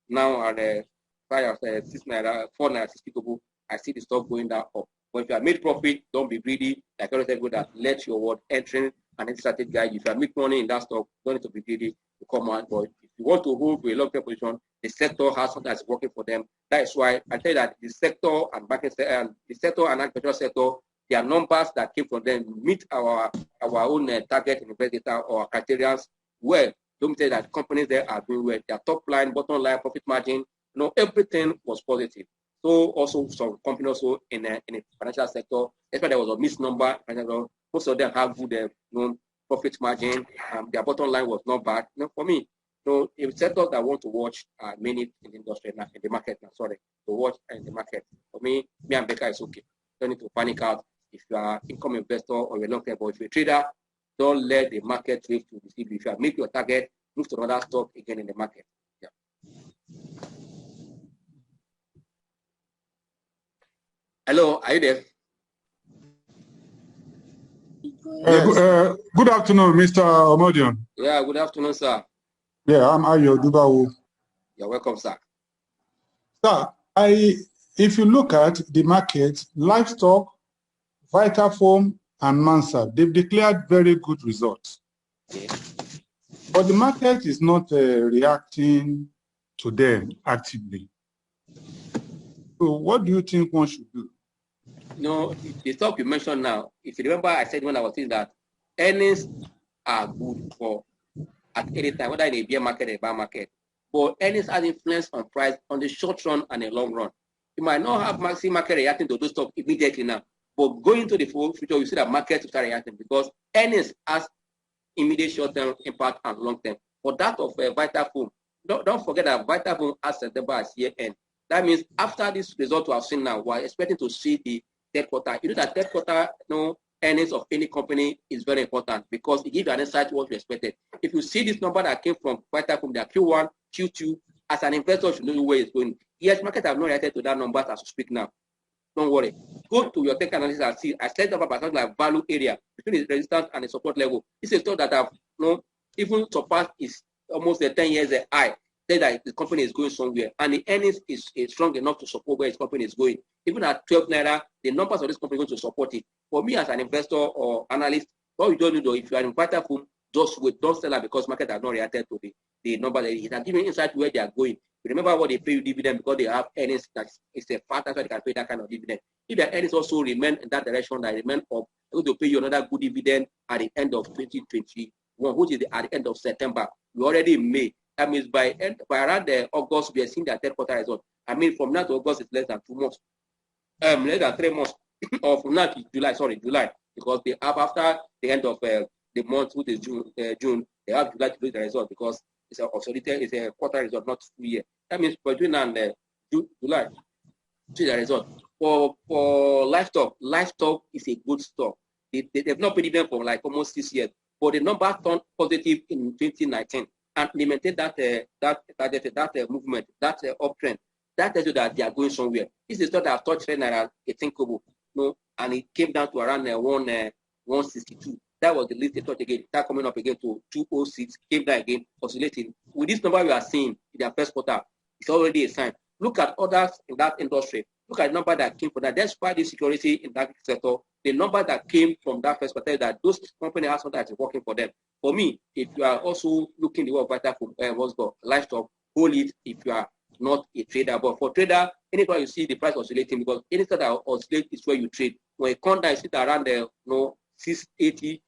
[SPEAKER 1] now at 6 naira, 4 naira 60 kobo, I see the stock going down up. But if you have made profit, don't be greedy. Like I said, that let your word entering an strategy guide. If you are making money in that stock, you don't need to be greedy to come out. But if you want to hold to a long-term position, the sector has something that's working for them. That is why I tell you that the sector and banking and the sector and agricultural sector, their numbers that came from them meet our own target in the data or criteria well. Don't say that companies there are doing well. Their top line, bottom line, profit margin, everything was positive. So also some companies also in the financial sector, that's why there was a missed number. Most of them have good profit margin. Their bottom line was not bad. For me, so if sectors that want to watch many in the industry, in the market, to watch in the market. For me and Becca is okay. Don't need to panic out if you are income investor or a long-term, but if you're a trader, don't let the market drift to deceive you. If you make your target, move to another stock again in the market. Yeah. Hello, are you there?
[SPEAKER 5] Good afternoon, Mr. Omordion.
[SPEAKER 1] Yeah, good afternoon, sir.
[SPEAKER 5] Yeah, I'm Ayo Dubawu.
[SPEAKER 1] You're welcome, sir.
[SPEAKER 5] Sir, if you look at the market, livestock, Vitafoam, and Mansard, they've declared very good results.
[SPEAKER 1] Okay.
[SPEAKER 5] But the market is not reacting to them actively. So what do you think one should do?
[SPEAKER 1] The stock you mentioned now, if you remember, I said when I was saying that earnings are good for at any time, whether in a bear market or a bear market. But earnings has influence on price on the short run and the long run. You might not have maxi market reacting to those stocks immediately now, but going to the future, you see that market will start reacting because earnings has immediate short-term impact and long-term. For that of Vitafoam, don't forget that Vitafoam has September as year end. That means after this result we have seen now, we're expecting to see the third quarter. You know that third quarter, earnings of any company is very important because it gives you an insight what you expected. If you see this number that came from Vitafoam, their Q1, Q2, as an investor, you should know where it's going. Yes, market have not reacted to that number as we speak now. Don't worry. Go to your tech analysis and see. I set up about something like value area between the resistance and the support level. This is a stock that have even surpassed is almost a 10 years high. Say that the company is going somewhere and the earnings is strong enough to support where its company is going. Even at 12 naira, the numbers of this company are going to support it. For me as an investor or analyst, what you don't do though, if you are in Vitafoam, just wait, don't sell it because market has not reacted to the number that it has given insight where they are going. Remember what they pay you dividend because they have earnings that is a fact that's why they can pay that kind of dividend. If their earnings also remain in that direction, that remain up, they're going to pay you another good dividend at the end of 2021, which is at the end of September. We're already in May. That means by around August, we are seeing their third quarter result. I mean, from now to August, it's less than 2 months. Less than 3 months. Or from now to July, because they have after the end of the month, which is June, they have July to do the result because it's a quarter result, not full year. That means for June and July, to the result. For livestock is a good stock. They've not paid them for like almost 6 years, but the number turned positive in 2019 and they maintain that movement, that uptrend. That tells you that they are going somewhere. This is stock that have touched naira 18 kobo, and it came down to around 162. That was the least they touched again. That coming up again to 206, came down again, oscillating. With this number we are seeing in their first quarter, it's already a sign. Look at others in that industry. Look at the number that came from that. Despite the security in that sector, the number that came from that first quarter, that those companies have something that is working for them. For me, if you are also looking the world Vitafoam, livestock, hold it if you are not a trader. But for trader, anytime you see the price oscillating, because anything that oscillates is where you trade. When it comes down, you sit around 680,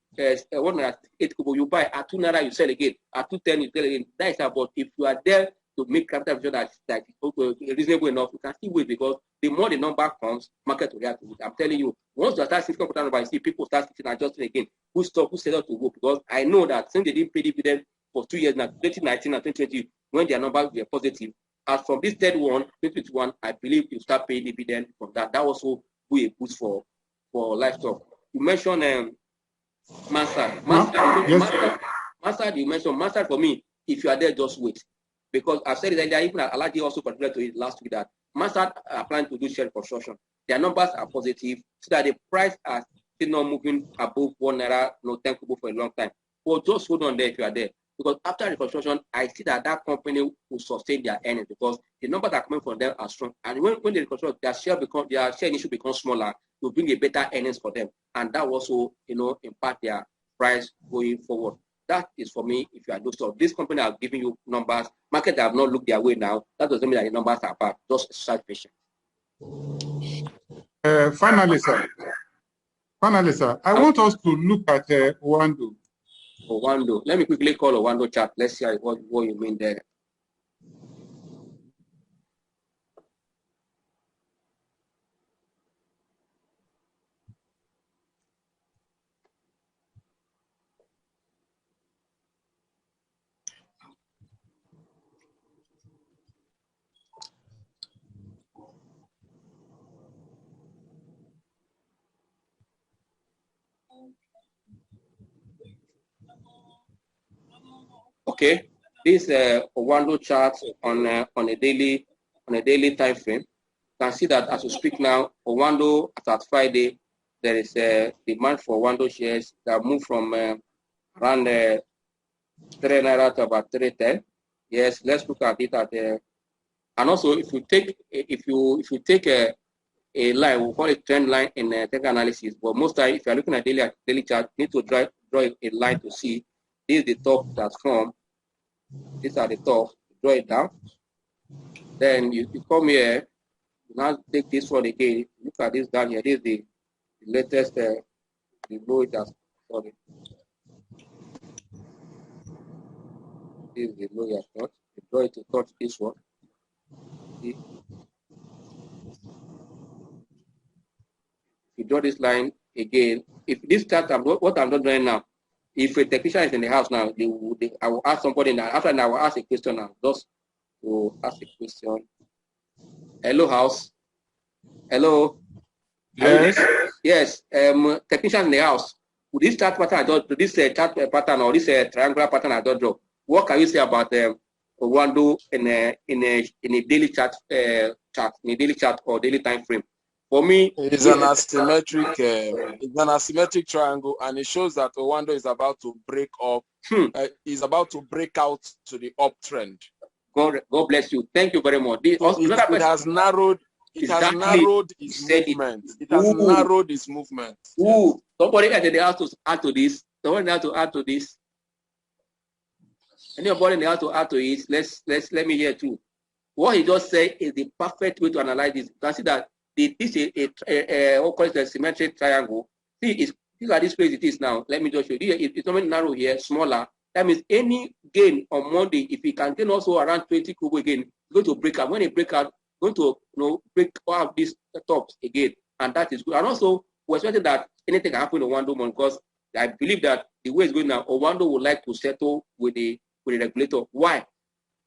[SPEAKER 1] 108 kobo, you buy at 2 naira, you sell again. At 210, you sell again. That is about if you are there to make capital that is reasonable enough, you can still wait because the more the number comes, market will react to it. I'm telling you, once you start seeing computer number, you see people start sitting adjusting again. Who stop, who set out to go? Because I know that since they didn't pay dividend for 2 years now, 2019 and 2020, when their numbers were positive, as from this third one, 2021, I believe you start paying dividend from that. That also will a boost for livestock. You mentioned Mansard. Mansard, you mentioned Mansard for me. If you are there, just wait. Because I've said it, even Alaji also particular to it last week that Mansard are planning to do share construction. Their numbers are positive, so that the price are still not moving above 1 naira, 10 kobo for a long time. But just hold on there if you are there. Because after reconstruction, I see that company will sustain their earnings because the numbers that are coming from them are strong. And when they reconstruct, their share issue becomes smaller to bring a better earnings for them. And that also, impact their price going forward. That is for me. If you are those of this company are giving you numbers, market have not looked their way now. That doesn't mean that the numbers are bad. Just exercise patience.
[SPEAKER 5] Finally, sir, I want us to look at Owando.
[SPEAKER 1] Owando. Let me quickly call Owando chart. Let's see what you mean there. Okay, this Owando chart on a daily time frame. You can see that as we speak now, Owando at Friday, there is a demand for Owando shares that move from around 3 naira to about 310. Yes, let's look at it at and also if you take a line, we'll call it trend line in technical analysis. But most time, if you're looking at daily chart, you need to draw a line to see this is the top that's formed. These are the top. Draw it down. Then you come here. Now take this one again. Look at this down here. This is the latest the low it has. Sorry. This is the low it has got. You draw it to touch this one. See? You draw this line again. If this chart, what I'm not doing now, if a technician is in the house now, I will ask somebody now. After that, I will ask a question now. Just to ask a question. Hello, house. Hello.
[SPEAKER 5] Yes.
[SPEAKER 1] Yes. Technician in the house. With this chart pattern, this chart pattern or this triangular pattern I don't draw. What can you say about Owando in a daily chart, in a daily chart or daily time frame? For me,
[SPEAKER 6] it's an asymmetric triangle, and it shows that Owando is about to break up. Is about to break out to the uptrend.
[SPEAKER 1] God bless you. Thank you very much.
[SPEAKER 6] So it has narrowed. It has narrowed its movement. It has narrowed its movement.
[SPEAKER 1] Yes. Somebody at the house to add to this. Someone has to add to this. Anybody in the house to add to it? Let me hear too. What he just said is the perfect way to analyze this. You can see that this is what calls the symmetric triangle. See, look at this place it is now. Let me just show you. It's not narrow here, smaller. That means any gain on Monday, if it can gain also around 20 kobo again, it's going to break out. When it break out, going to break out these tops again, and that is good. And also, we're expecting that anything can happen in Owando because I believe that the way it's going now, Owando would like to settle with the regulator. Why?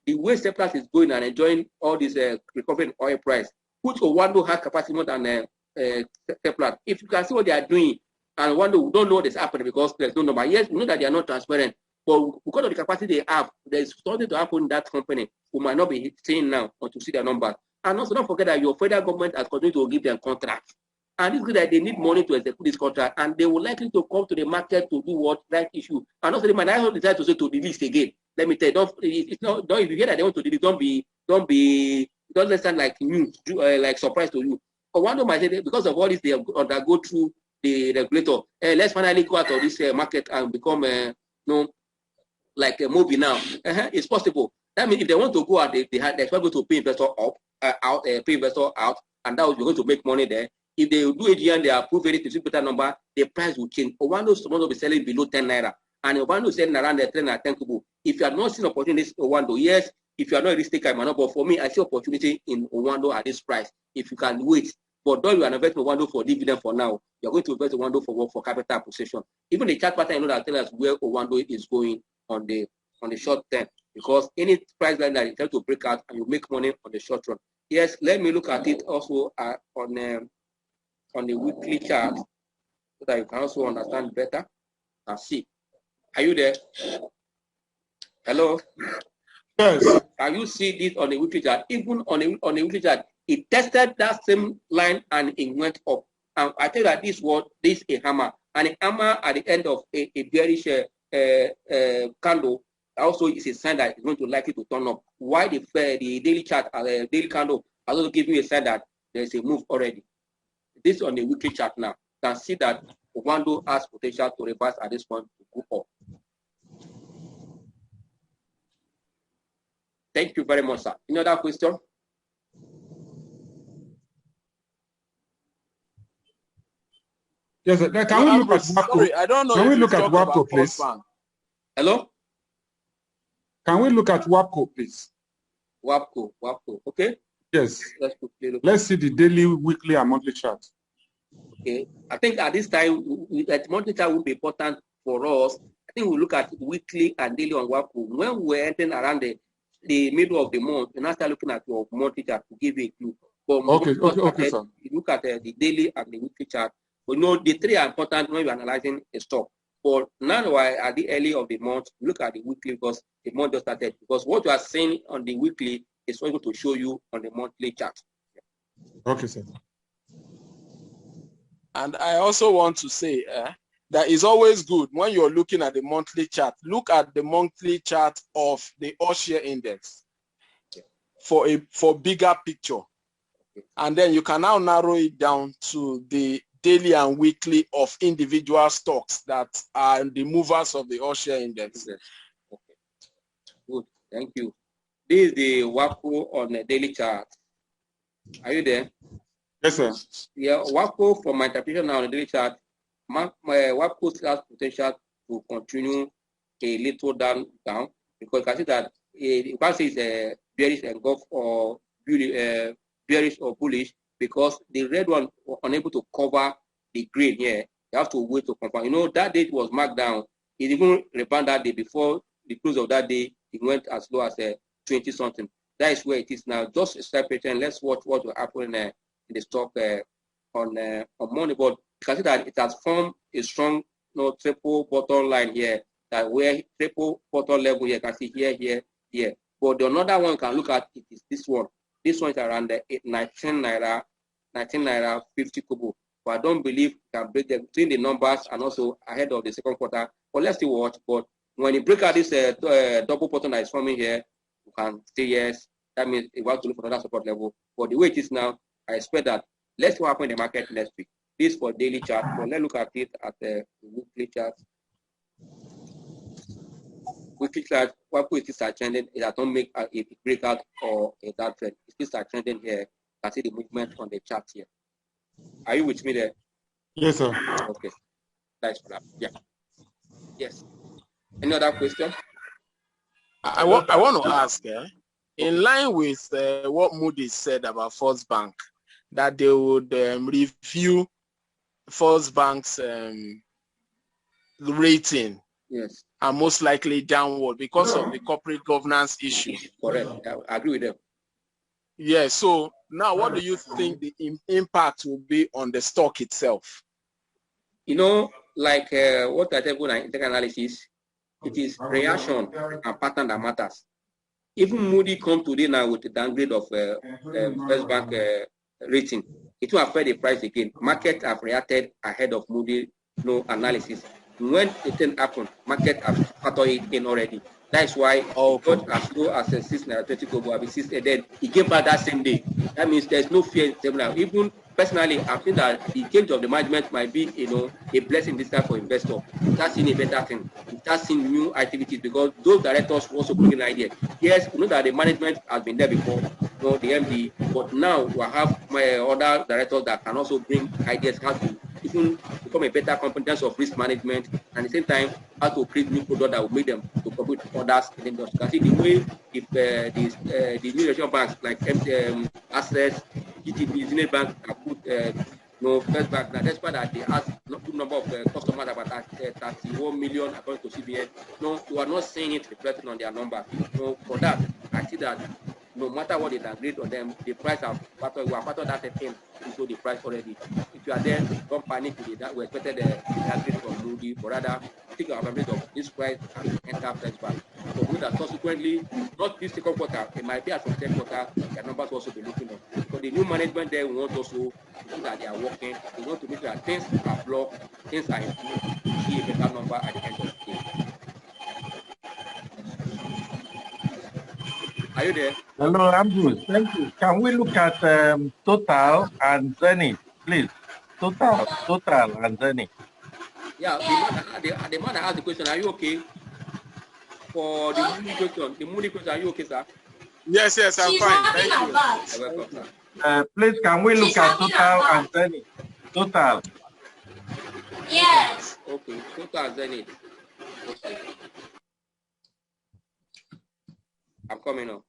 [SPEAKER 1] The way Seplat is going and enjoying all this recovery in oil price, which Owando has capacity more than Seplat. If you can see what they are doing, and Owando, we don't know what is happening because there's no number. Yes, we know that they are not transparent, but because of the capacity they have, there's something to happen in that company who might not be seeing now or to see their numbers. And also don't forget that your federal government has continued to give them contracts. And it's good that they need money to execute this contract, and they will likely to come to the market to do what right issue. And also they might not decide to say to delist again. Let me tell you, if you hear that they want to delist, don't listen like news, like surprise to you. But one of my say because of all this they undergo through the regulator, let's finally go out of this market and become like a movie now. It's possible. That means if they want to go out, they're going to pay investor pay investor out, and that was going to make money there. If they do AGM and they approve any better number, the price will change. Owando is supposed to be selling below 10 naira, and Owando is selling around the 10 naira 10 kobo. If you have not seen opportunities in Owando, yes. If you are not a risk taker, I might not. But for me, I see opportunity in Owando at this price. If you can wait, but don't you are investing in Owando for dividend for now. You are going to invest in Owando for capital appreciation. Even the chart pattern, that tells us where Owando is going on the short term, because any price line that you try to break out and you make money on the short run. Yes, let me look at it also on the weekly chart so that you can also understand better and see. Are you there? Hello?
[SPEAKER 5] Yes.
[SPEAKER 1] Can you see this on the weekly chart? Even on the weekly chart, it tested that same line and it went up. And I tell you that this is a hammer. And a hammer at the end of a bearish candle also is a sign that it's going to likely to turn up. Why the daily chart, daily candle, also giving you a sign that there's a move already. This on the weekly chart now. You can see that Owando has potential to reverse at this point to go up. Thank you very much, sir. Any other question?
[SPEAKER 5] Yes, sir. Can we look at WAPCO?
[SPEAKER 6] Sorry, I don't know.
[SPEAKER 5] Can
[SPEAKER 6] if
[SPEAKER 5] we look at WAPCO, please?
[SPEAKER 6] Bank.
[SPEAKER 1] Hello?
[SPEAKER 5] Can we look at WAPCO, please?
[SPEAKER 1] WAPCO, okay?
[SPEAKER 5] Yes.
[SPEAKER 1] Let's
[SPEAKER 5] see the daily, weekly, and monthly chart.
[SPEAKER 1] Okay. I think at this time, that monthly chart will be important for us. I think we'll look at weekly and daily on WAPCO. When we're entering around the middle of the month, you now start looking at your monthly chart to give you a clue. But
[SPEAKER 5] okay, sir.
[SPEAKER 1] You look at the daily and the weekly chart. But you know, the three are important when you're analyzing a stock. But now at the early of the month, look at the weekly because the month just started. Because what you are seeing on the weekly is able to show you on the monthly chart.
[SPEAKER 5] Okay, sir.
[SPEAKER 6] And I also want to say that it's always good when you're looking at the monthly chart. Look at the monthly chart of the all share index for bigger picture. And then you can now narrow it down to the daily and weekly of individual stocks that are the movers of the all share index.
[SPEAKER 1] Okay. Good. Thank you. This is the WAPCO on the daily chart. Are you there?
[SPEAKER 5] Yes, sir.
[SPEAKER 1] Yeah, WAPCO, from my interpretation now on the daily chart, WAPCO has potential to continue a little down because you can see that you can see it's bearish engulf or bearish or bullish because the red one was unable to cover the green here. You have to wait to confirm. You know, that date was marked down. It even rebounded that day. Before the close of that day, it went as low as 20 something. That is where it is now. Just a separation. Let's watch what will happen in the stock on Monday. But you can see that it has formed a strong triple bottom line here. That where triple bottom level here, you can see here. But the another one you can look at it is this one. This one is around 19 naira 50 kobo. But I don't believe it can break them between the numbers and also ahead of the second quarter. But let's still watch. But when you break out this double bottom that is forming here, you can say yes. That means it wants to look for another support level. But the way it is now, I expect that let's see what happens in the market next week. This for daily chart. But let's look at it at the weekly chart. Weekly chart, what it is trending, it does not make a breakout or a dark trend. It is trending here. You can see the movement on the chart here. Are you with me there?
[SPEAKER 5] Yes, sir.
[SPEAKER 1] Okay. That's for that. Yeah. Yes. Any other question?
[SPEAKER 6] I want to ask, in line with what Moody's said about First Bank, that they would review First Bank's rating.
[SPEAKER 1] Yes.
[SPEAKER 6] And most likely downward because of the corporate governance issue.
[SPEAKER 1] Correct. I agree with them.
[SPEAKER 6] Yeah. So now, what do you think the impact will be on the stock itself?
[SPEAKER 1] You know, like what I said when I take analysis, it is reaction and pattern that matters. Even Moody come today now with the downgrade of First Bank rating, it will affect the price again. Market have reacted ahead of Moody analysis. When it didn't happen, market have factored it in already. That's why it got as low as 6 naira 20 kobo, and then it came back that same day. That means there's no fear. Even personally, I think that the change of the management might be, a blessing this time for investors. Start seeing a better thing. Start seeing new activities because those directors also bring an idea. Yes, you know that the management has been there before, the MD, but now we have other directors that can also bring ideas how to even become a better company in terms of risk management, and at the same time how to create new products that will make them to compete with others in the industry. You can see the way if the new regional banks like Access, GTB, Zenith Bank have put First Bank. Now despite that they have a good number of customers, about 31 million according to CBN. No, you are not seeing it reflecting on their number. So for that, I see that no matter what they downgrade on them, the price have factored, we have factored that in into the price already. If you are there, don't panic with it. That we expected the downgrade from Moody, but rather take your advantage of this price and enter First Bank. So we that subsequently, not this second quarter, it might be as from third quarter, their numbers will also be looking up. So the new management there want also to see that they are working. They want to make sure that things are blocked, things are improved, to see a better number at the end of the day. Are you there?
[SPEAKER 7] Hello, Ambrose. Thank you. Can we look at Total and Zenith, please? Total and Zenith.
[SPEAKER 1] Yeah, the man that asked the question, are you okay? For the Mooney question, are you okay, sir?
[SPEAKER 6] Yes, I'm fine. Thank you.
[SPEAKER 1] You're welcome, sir.
[SPEAKER 7] Please, can we look at total and zenith? Total.
[SPEAKER 8] Yes.
[SPEAKER 1] Okay, total and zenith. Okay. I'm coming up.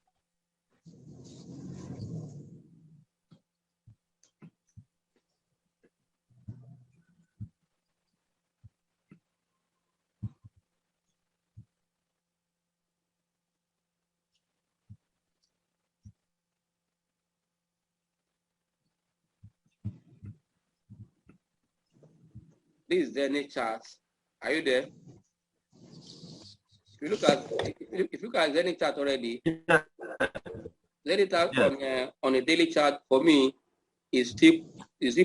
[SPEAKER 1] This is Zenith chart. Are you there? If you look at Zenith chart already, Zenith chart on a daily chart for me is still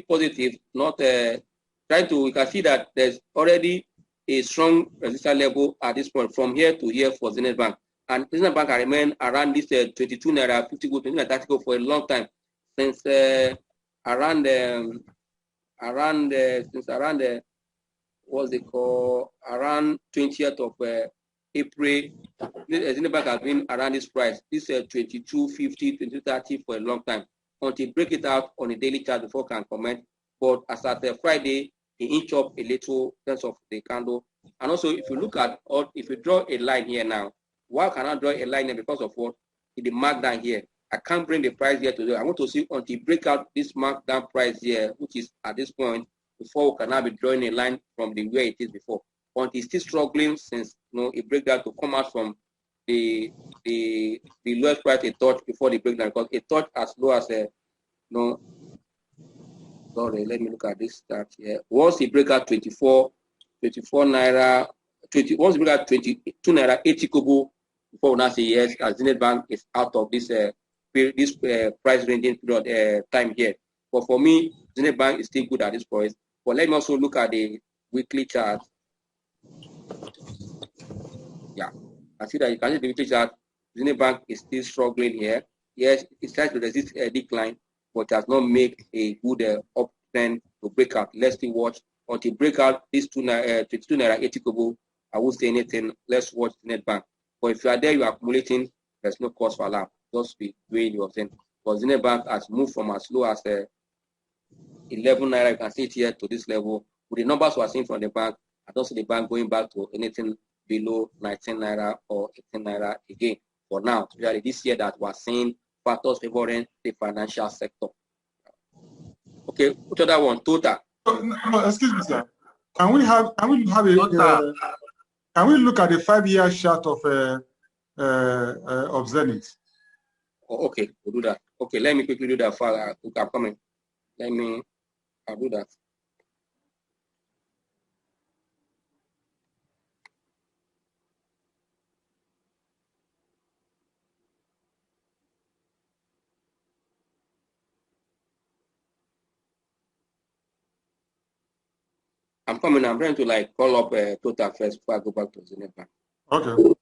[SPEAKER 1] positive. Not trying to. You can see that there's already a strong resistance level at this point from here to here for Zenith Bank, and Zenith Bank has remained around this 22 naira 50 go, 22 naira 30 go for a long time since around what's it called, around 20th of April. Zenith Bank has been around this price, this 22.50, 22.30 for a long time until break it out on a daily chart before can comment. But as at Friday, he inch up a little in terms of the candle. And also, if you look at, or if you draw a line here now, why can I draw a line here? Because of what? The markdown here. I can't bring the price here today. I want to see until break out this markdown price here, which is at this point, before we can now be drawing a line from the way it is before. But it's still struggling since it breakdown to come out from the lowest price a touch before the breakdown, because a touch as low as sorry, let me look at this start here. Once it break out 24 naira, once it break out 22 naira 80 kobo, before we now say yes, as Zenith Bank is out of this price ranging period time here. But for me, Zenith Bank is still good at this price. But let me also look at the weekly chart. Yeah, I see that you can see the weekly chart. Zenith Bank is still struggling here. Yes, it's trying to resist a decline, but does not make a good uptrend to break out. Let's still watch until break out this 22 naira 80 kobo. I won't say anything. Let's watch Zenith Bank. But if you are there, you are accumulating, there's no cause for alarm. Just be doing your thing. But Zenith Bank has moved from as low as 11 naira, you can see it here, to this level. With the numbers we are seeing from the bank, I don't see the bank going back to anything below 19 naira or 18 naira again. For now, really this year that we're seeing factors favoring the financial sector. Okay, which other one? Total.
[SPEAKER 5] No, excuse me, sir. Can we look at the 5-year chart of Zenith?
[SPEAKER 1] Oh, okay, we'll do that. Okay, let me quickly do that. I'm coming. I'll do that. I'm coming. I'm trying to call up Total first before I go back to Zenith Bank.
[SPEAKER 5] Okay.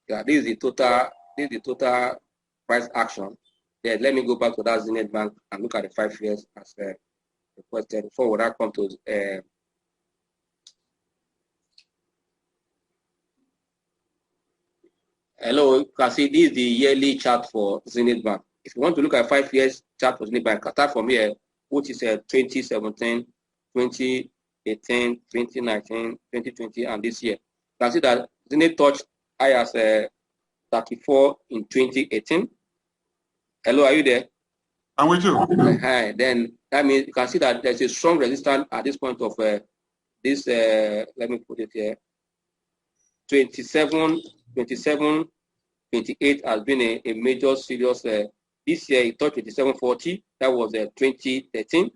[SPEAKER 1] Yeah, this is the total. This is the total price action. Yeah, let me go back to that Zenith Bank and look at the 5 years as requested. Before would I come to hello, you can see this is the yearly chart for Zenith Bank. If you want to look at 5 years chart for Zenith Bank, start from here, which is 2017, 2018, 2019, 2020, and this year. You can see that Zenith touched high as 34 in 2018. Hello, are you there?
[SPEAKER 5] I'm with you.
[SPEAKER 1] Then that means you can see that there's a strong resistance at this point of this. Let me put it here. 27, 28 has been a major serious. This year it touched 27.40. That was 2013.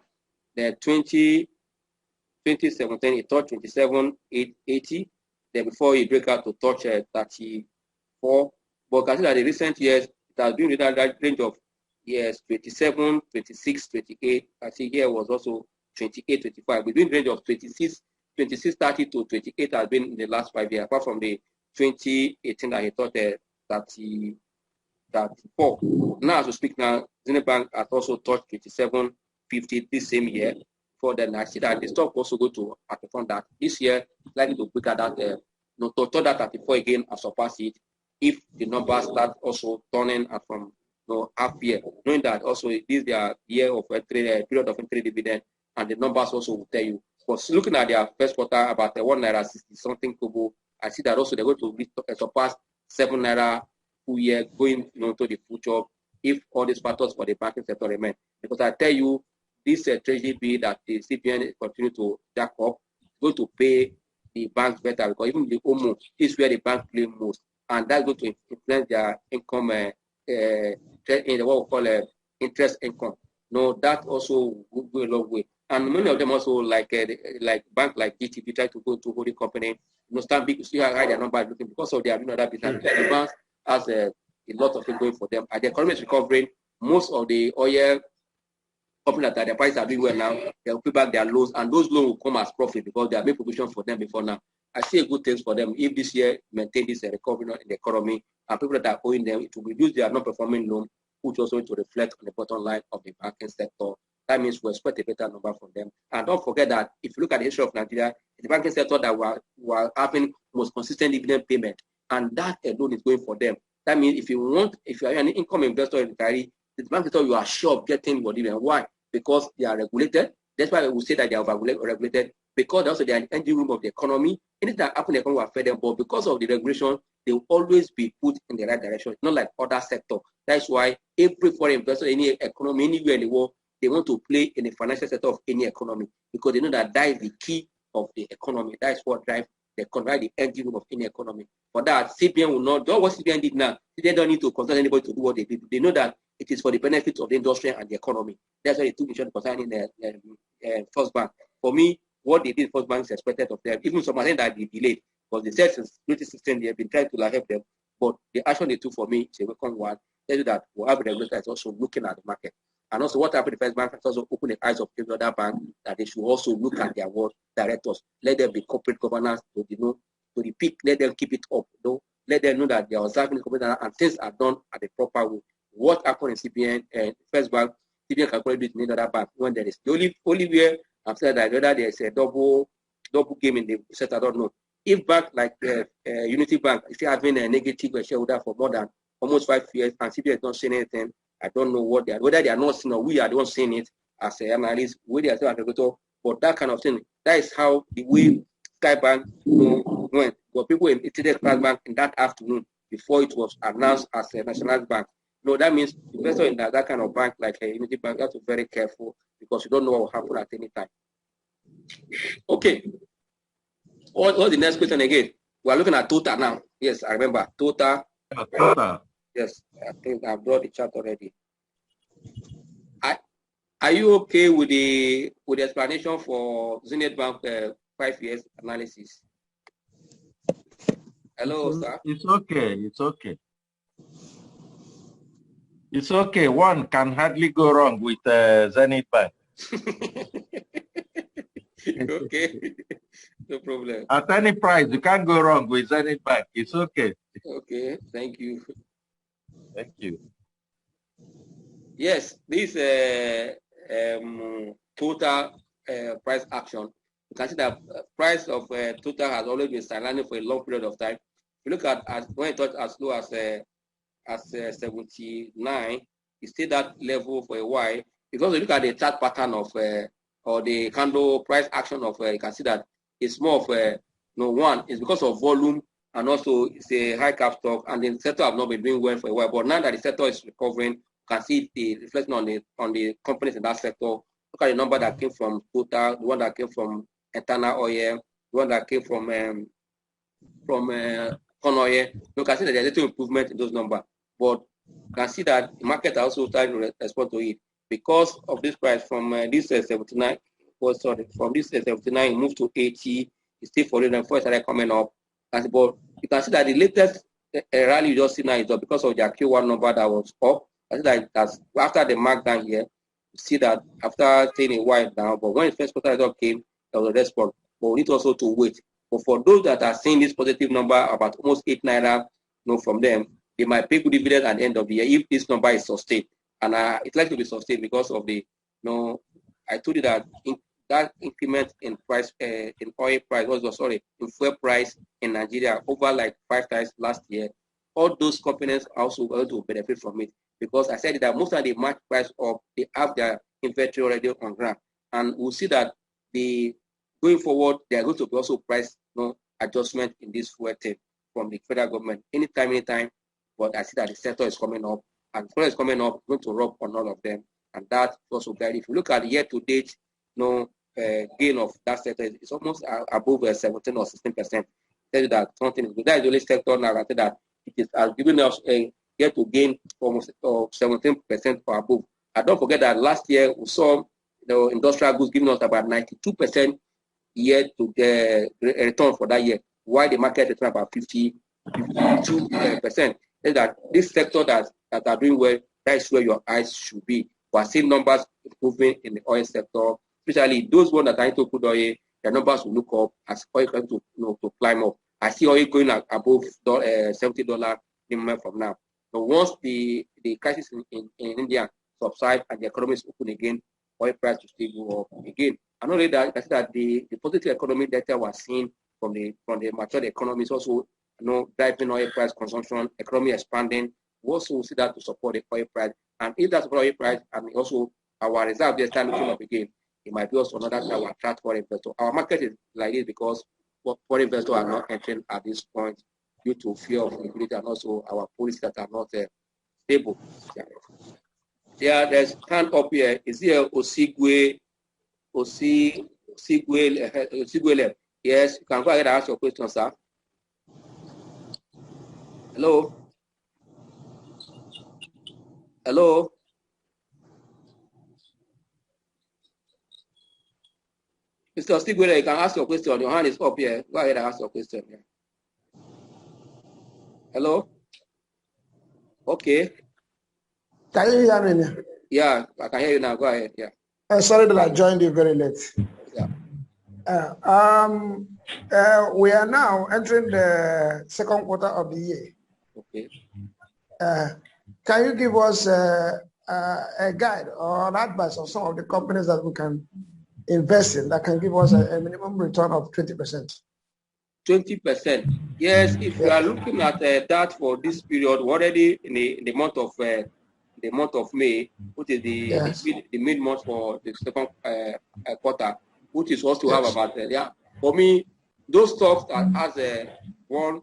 [SPEAKER 1] Then 2017 it touched 27.80. Then before it break out to touch 34. But consider the recent years, it has been within that range of years 27, 26, 28. I see here was also 28, 25. Within the range of 26, 30 to 28 has been in the last 5 years, apart from the 2018 that he thought 34 34. Now, as we speak now, Zenith Bank has also touched 27.50 this same year. For then, I see that the stock also go to outperform that this year, likely to quicker that, to touch that 34 again and surpass it if the numbers start also turning from half year, knowing that also this is their year of period of entry dividend, and the numbers also will tell you. But looking at their first quarter, about 1 naira 60 something kobo, I see that also they're going to surpass 7 naira full year going to the future if all these factors for the banking sector remain. Because I tell you, this treasury bill that the CBN continue to jack up is going to pay the banks better, because even the OMO is where the bank play most, and that's going to influence their income in what we call interest income. No, that also will go a long way. And many of them also like bank like GTB try to go to holding company, stand big, see how high their number is looking because of their other business. The banks has a lot of things going for them. And the economy is recovering. Most of the oil companies that their prices are doing well now, they'll pay back their loans, and those loans will come as profit because they have made provision for them before now. I see a good things for them if this year maintain this recovery in the economy, and people that are owing them, it will reduce their non-performing loan, which also to reflect on the bottom line of the banking sector. That means we expect a better number from them. And don't forget that if you look at the history of Nigeria, the banking sector that were having most consistent dividend payment, and that alone is going for them. That means if you are an income investor in the banking sector, you are sure of getting your dividend. Why? Because they are regulated. That's why we say that they are regulated, because also they are the engine room of the economy. Anything that happens in the economy will affect them, but because of the regulation, they will always be put in the right direction, not like other sector. That's why every foreign investor, any economy, anywhere in the world, they want to play in the financial sector of any economy, because they know that that is the key of the economy. That is what drives the economy, the engine room of any economy. For that, CBN will not do what CBN did now. They don't need to consult anybody to do what they did. They know that it is for the benefit of the industry and the economy. That's why they took decision concerning the First Bank. For me, what they did First Bank is expected of them. Even some of them that they delayed, because the security system, they have been trying to help them. But the action they took for me is a welcome one. Tell you that we have regulators also looking at the market. And also what happened, the First Bank has also opened the eyes of every other bank that they should also look at their work directors. Let them be corporate governance to the peak. Let them keep it up. Let them know that they are observing the corporate and things are done at the proper way. What happened in CBN and First Bank, CBN can probably do it in another bank when there is the only way I've said that whether there is a double game in the set, I don't know. If bank like Unity Bank is still having a negative shareholder for more than almost 5 years and CBN is not saying anything, I don't know what whether they are not seeing or we are the ones saying it as an analyst, whether they are still an regulator, but that kind of thing. That is how the way Sky Bank went. But people in Sky Bank in that afternoon before it was announced as a national bank. No, that means investor in that kind of bank like a Unity Bank, you have to be very careful because you don't know what will happen at any time. Okay. What's the next question again? We are looking at Total now. Yes, I remember. Total. Yes, I think I brought the chart already. Are you okay with the explanation for Zenith Bank 5 years analysis? Hello, sir.
[SPEAKER 7] It's okay. It's okay. It's okay. One can hardly go wrong with Zenith Bank.
[SPEAKER 1] Okay, no problem.
[SPEAKER 7] At any price, you can't go wrong with Zenith Bank. It's okay.
[SPEAKER 1] Okay, thank you.
[SPEAKER 7] Thank you.
[SPEAKER 1] Yes, this total price action, you can see that price of total has always been sidelined for a long period of time. If you look at when it touched as low as 79, you stay that level for a while. Because you look at the chart pattern of or the candle price action of, you can see that it's more of one is because of volume, and also it's a high cap stock, and the sector have not been doing well for a while. But now that the sector is recovering, you can see the reflection on the companies in that sector. Look at the number that came from Total, the one that came from Eternal Oil, the one that came from Corn Oil. You can see that there's a little improvement in those numbers. But you can see that the market also started to respond to it because of this price from this 79. From this 79, it moved to 80. It's still falling, and before it started coming up. But you can see that the latest rally you just see now is up because of their Q1 number that was up. I think that's after the markdown here. You see that after staying a while down, but when the first quarter result came, there was a response. But we need also to wait. But for those that are seeing this positive number, about almost 8 naira, from them, they might pay good dividend at the end of the year if this number is sustained. And it's likely to be sustained because of the, I told you that that increment in price, in oil price, in fuel price in Nigeria over like 5 times last year. All those companies are also going to benefit from it because I said that most of the market price of they have their inventory already on ground, and we'll see that going forward they are going to be also price adjustment in this fuel thing from the federal government anytime. But I see that the sector is coming up, and the is coming up, going to rub on all of them, and that also guide. If you look at the year-to-date, gain of that sector is almost above 17 or 16%. Tell you that something is good. That is the only sector now that it is giving us a year to gain almost 17% or above. And don't forget that last year we saw the industrial goods giving us about 92% year to return for that year, while the market return about 52%. That this sector that are doing well, that is where your eyes should be. We are seeing numbers improving in the oil sector, especially those ones that are into crude oil. The numbers will look up as oil going to climb up. I see oil going above $70 minimum from now. So once the crisis in India subside and the economy is open again, oil price will still go up again. And not only that, I see that the positive economic data we're seeing from the mature economies also driving oil price consumption, economy expanding. We also see that to support the oil price. And if that's oil price and also our reserve there start looking up again, it might be also another that will attract foreign investors. Our market is like this because foreign investors are not entering at this point due to fear of liquidity and also our policies that are not stable. There's hand up here. Is here Osigwe? Yes, you can go ahead and ask your question, sir. Hello? Hello? Mr. Stigwell, you can ask your question. Your hand is up here. Go ahead and ask your question. Yeah. Hello? Okay.
[SPEAKER 8] Can you hear me now?
[SPEAKER 1] Yeah, I can hear you now. Go ahead. Yeah.
[SPEAKER 8] Sorry that I joined you very late.
[SPEAKER 1] Yeah.
[SPEAKER 8] We are now entering the second quarter of the year.
[SPEAKER 1] Okay.
[SPEAKER 8] Can you give us a guide or an advice on some of the companies that we can invest in that can give us a minimum return of 20%?
[SPEAKER 1] 20%. Yes, if you are looking at that for this period, already in the month of May, which is the mid month for the second quarter, which is also have about for me, those stocks that has one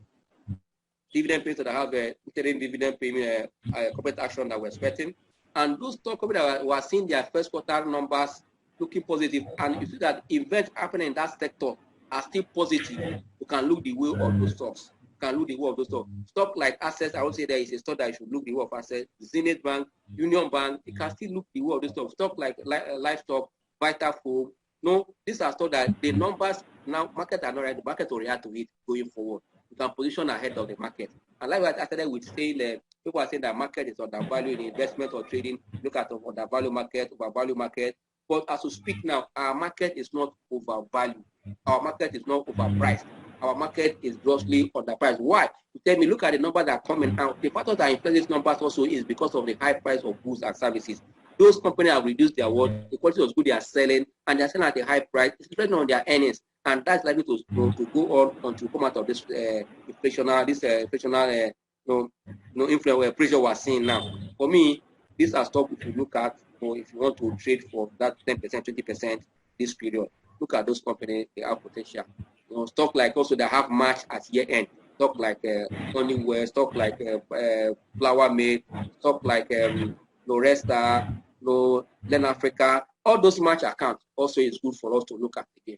[SPEAKER 1] dividend payment that have a interim dividend payment corporate action that we're expecting, and those stock companies that were seeing their first quarter numbers looking positive, and you see that events happening in that sector are still positive. You can look the way of those stocks. Stock like Access, I would say there is a stock that you should look the way of Access. Zenith Bank, Union Bank, you can still look the way of those stocks. Stock like Livestock, Vitafoam. No, these are stocks that the numbers now market are not right. The market will react to it going forward. You can position ahead of the market. And like I started with saying, people are saying that market is undervalued in investment or trading. Look at undervalue market, overvalue market. But as we speak now, our market is not overvalued. Our market is not overpriced. Our market is grossly underpriced. Why? You tell me, look at the numbers that are coming out. The factor that influence these numbers also is because of the high price of goods and services. Those companies have reduced their worth, the quality of goods they are selling, and they're selling at a high price. It's depending on their earnings, and that's likely to go on until come out of this inflationary influence pressure we're seeing now. For me, these are stocks if you look at, or if you want to trade for that 10%, 20% this period, look at those companies, they have potential. Stock like also that have March at year end, stock like Honeywell, stock like Flower Made, stock like Loresta, Len Africa, all those March accounts also is good for us to look at again.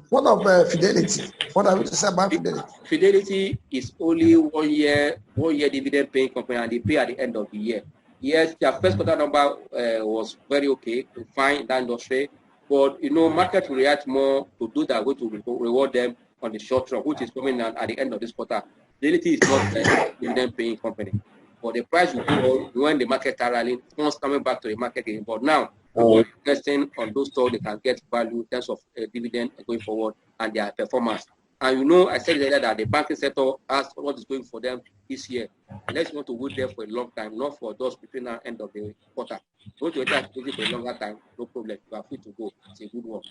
[SPEAKER 8] What of Fidelity? What are we to say about Fidelity?
[SPEAKER 1] Fidelity is only 1 year dividend paying company, and they pay at the end of the year. Yes, their first quarter number was very okay, fine in that industry. But market will react more to do that, going to reward them on the short run, which is coming at the end of this quarter. Fidelity is not a dividend paying company. But the price will go when the market are rallying, once coming back to the market again. But now, investing on those stocks, they can get value in terms of dividend going forward and their performance. And you know, I said earlier that the banking sector has what is going for them this year. Unless you want to wait there for a long time, not for those between the end of the quarter. Go to enter for a longer time, no problem. You are free to go. It's a good one.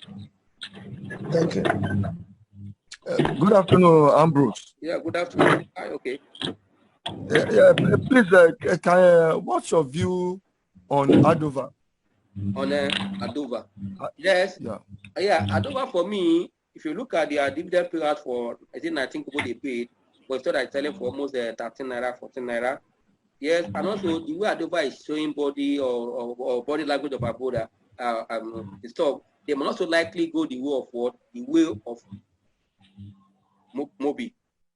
[SPEAKER 8] Thank you.
[SPEAKER 9] Good afternoon, Ambrose.
[SPEAKER 1] Yeah, good afternoon. Hi, okay.
[SPEAKER 9] Please, what's your view on Adova?
[SPEAKER 1] On Adova. Yes. Yeah, Adova for me, if you look at their dividend payout for, I think what they paid, was thought I selling for almost 13 naira, 14 naira. Yes, and also the way Adova is showing body or body language of Aboda, the stock, they may also likely go the way of what? The way of Mobi.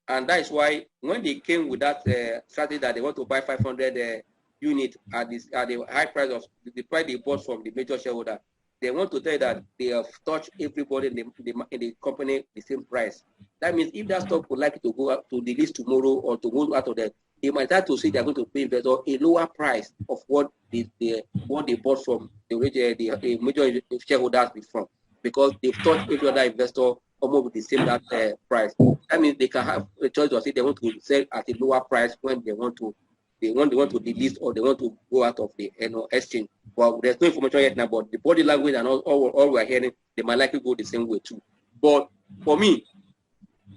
[SPEAKER 1] And that is why when they came with that strategy that they want to buy 500 units at the high price of the price they bought from the major shareholder, they want to tell you that they have touched everybody in the company the same price. That means if that stock would like to go up to the list tomorrow or to go out of that, they might have to say they're going to pay investor a lower price of what they bought from the major shareholders before, because they've touched every other investor almost with the same price. That means they can have a choice to say they want to sell at a lower price when they want to delist or they want to go out of the exchange. Well, there's no information yet now, but the body language and all we're hearing, they might likely go the same way too. But for me,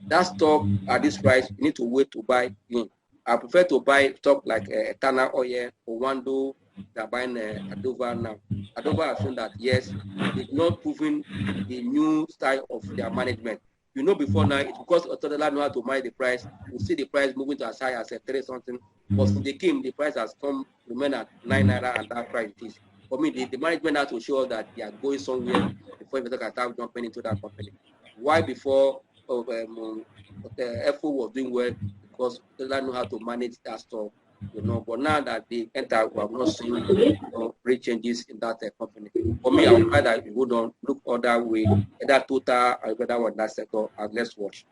[SPEAKER 1] that stock at this price, you need to wait to buy in. I prefer to buy stock like Tana Oil or Wando that buying Adova now. Adova has shown that yes, they've not proven the new style of their management. You know, before now, it's because Otodela know how to manage the price. You see the price moving to as high as 3 something. But since they came, the price has remain at 9 naira, and that price it is. For me, the management has to show that they are going somewhere before investors can start jumping into that company. Why before FO was doing well? Because they don't know how to manage that stuff, you know. But now that they enter, we have not seen great changes in that company. For me, I would rather you would look other way, either Total or whether one that sector, and let's watch.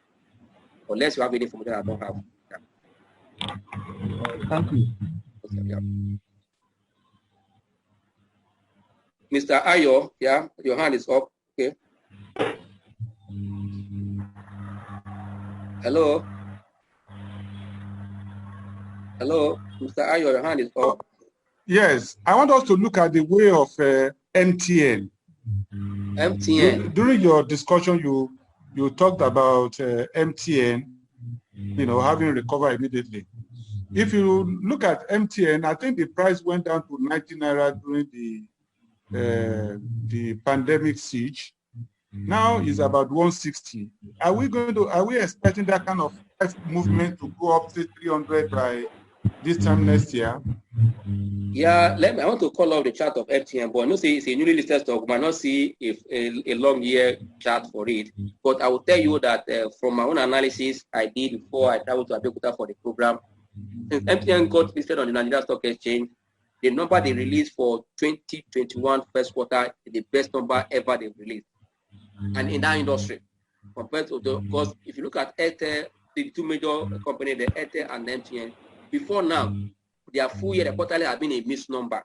[SPEAKER 1] Unless you have any information I don't have. Yeah.
[SPEAKER 9] Thank you.
[SPEAKER 1] Okay, yeah. Mr. Ayo, yeah, your hand is up. Okay. Hello. Hello, Mr. Ayo, your hand is up.
[SPEAKER 5] Yes, I want us to look at the way of MTN.
[SPEAKER 1] MTN.
[SPEAKER 5] During your discussion, you talked about MTN, you know, having recovered immediately. If you look at MTN, I think the price went down to 90 naira during the pandemic siege. Now it's about 160. Are we expecting that kind of movement to go up to 300 by this time next year?
[SPEAKER 1] Yeah, I want to call off the chart of MTN, but I know it's a newly listed stock. Might not see if a long year chart for it. But I will tell you that from my own analysis I did before I traveled to Abeokuta for the program, since MTN got listed on the Nigeria Stock Exchange, the number they released for 2021 first quarter is the best number ever they've released. And in that industry, compared to because if you look at Airtel, the two major companies, the Airtel and MTN, before now, their full year quarterly have been a missed number.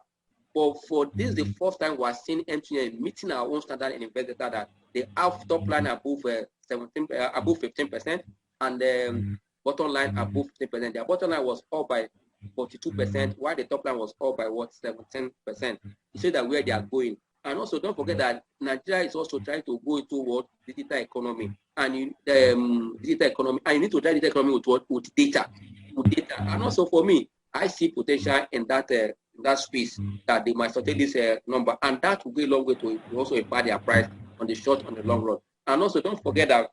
[SPEAKER 1] But for this, the first time we are seeing MTN meeting our own standard and investor that they have top line above 15%, and bottom line above 15%. Their bottom line was up by 42%, while the top line was up by what 17%. You see that where they are going. And also, don't forget that Nigeria is also trying to go into what digital economy, and digital economy, and you need to try digital economy with data, And also, for me, I see potential in that space that they might sustain this number, and that will go a long way to also impact their price on the short, on the long run. And also, don't forget that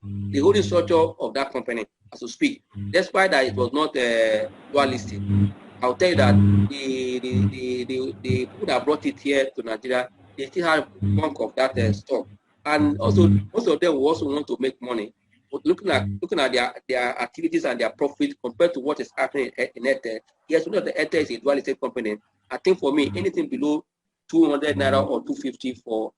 [SPEAKER 1] the holding structure of that company, as to speak, despite that it was not dual listed, I'll tell you that the people that brought it here to Nigeria, they still have bulk of that stock, and also most of them will also want to make money. But looking at their activities and their profit compared to what is happening in Airtel, yes, we know the Airtel is a dual listed company. I think for me, anything below 200 naira or 250 for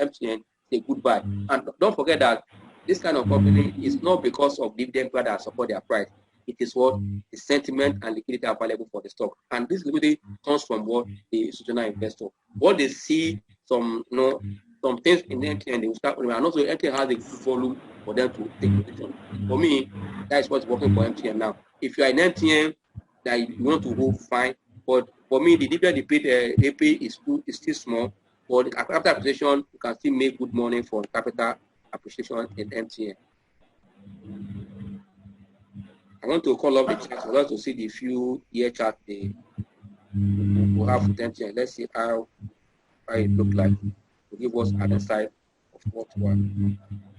[SPEAKER 1] MTN is a good buy. And don't forget that this kind of company is not because of dividend growth that support their price. It is what the sentiment and liquidity available for the stock, and this liquidity comes from what the institutional investor. What they see some things in the MTN, they will start. And also MTN has a good volume for them to take position. For me, that's what's working for MTN now. If you are in MTN that you want to hold, fine. But for me, the dividend they pay is still small. But after appreciation, you can still make good money from capital appreciation in MTN. I want to call up the chart. I want to see the few year chart they will have with MTN. Let's see how it looks like to give us an insight of what we are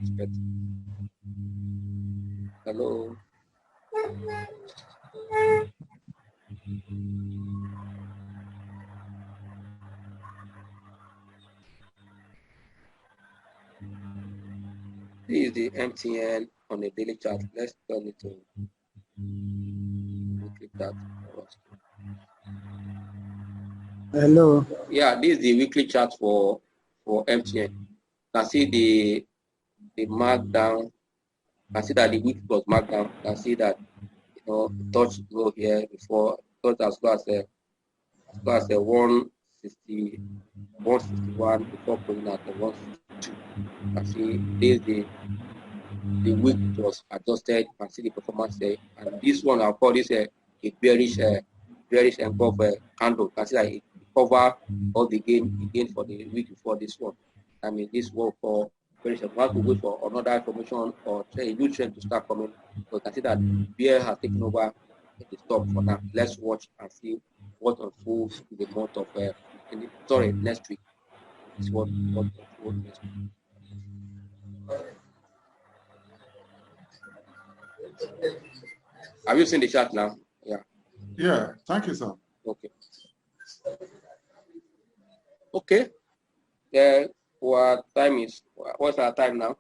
[SPEAKER 1] expecting. Hello. This is the MTN on the daily chart. Let's turn it to weekly chart.
[SPEAKER 8] Hello.
[SPEAKER 1] Yeah, this is the weekly chart for MTN. You can see the markdown. You can see that the week was marked down. You can see that touch low here before touch as low as the 160, 161 before pulling out the 162. You can see this is the week was adjusted. You can see the performance there. And this one I'll call this a bearish engulf candle. You can see that it cover all the gain for the week before this one. I mean, this one for bearish. We have to wait for another information or a new trend to start coming. So you can see that bear has taken over the stock for now. Let's watch and see what unfolds in the month of next week. It's what unfolds next week. Have you seen the chart now? Yeah.
[SPEAKER 5] Yeah, thank you, sir.
[SPEAKER 1] Okay. Okay. What time is? What's our time now?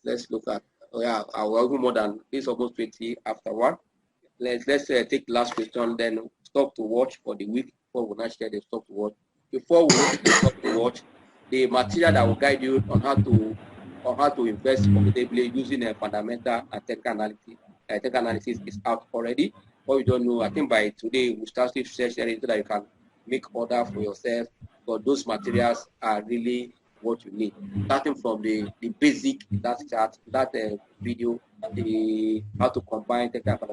[SPEAKER 1] Let's look at. Oh yeah, our more than this, almost 20 after 1. Let's take last question, then stop to watch for the week before we not share the stop to watch. Before we stop to watch, the material that will guide you on how to invest profitably using a fundamental and technical analysis is out already. Or you don't know, I think by today we'll start to share it so that you can make order for yourself. But those materials are really what you need. Starting from the basic, that chart, that video, the how to combine technical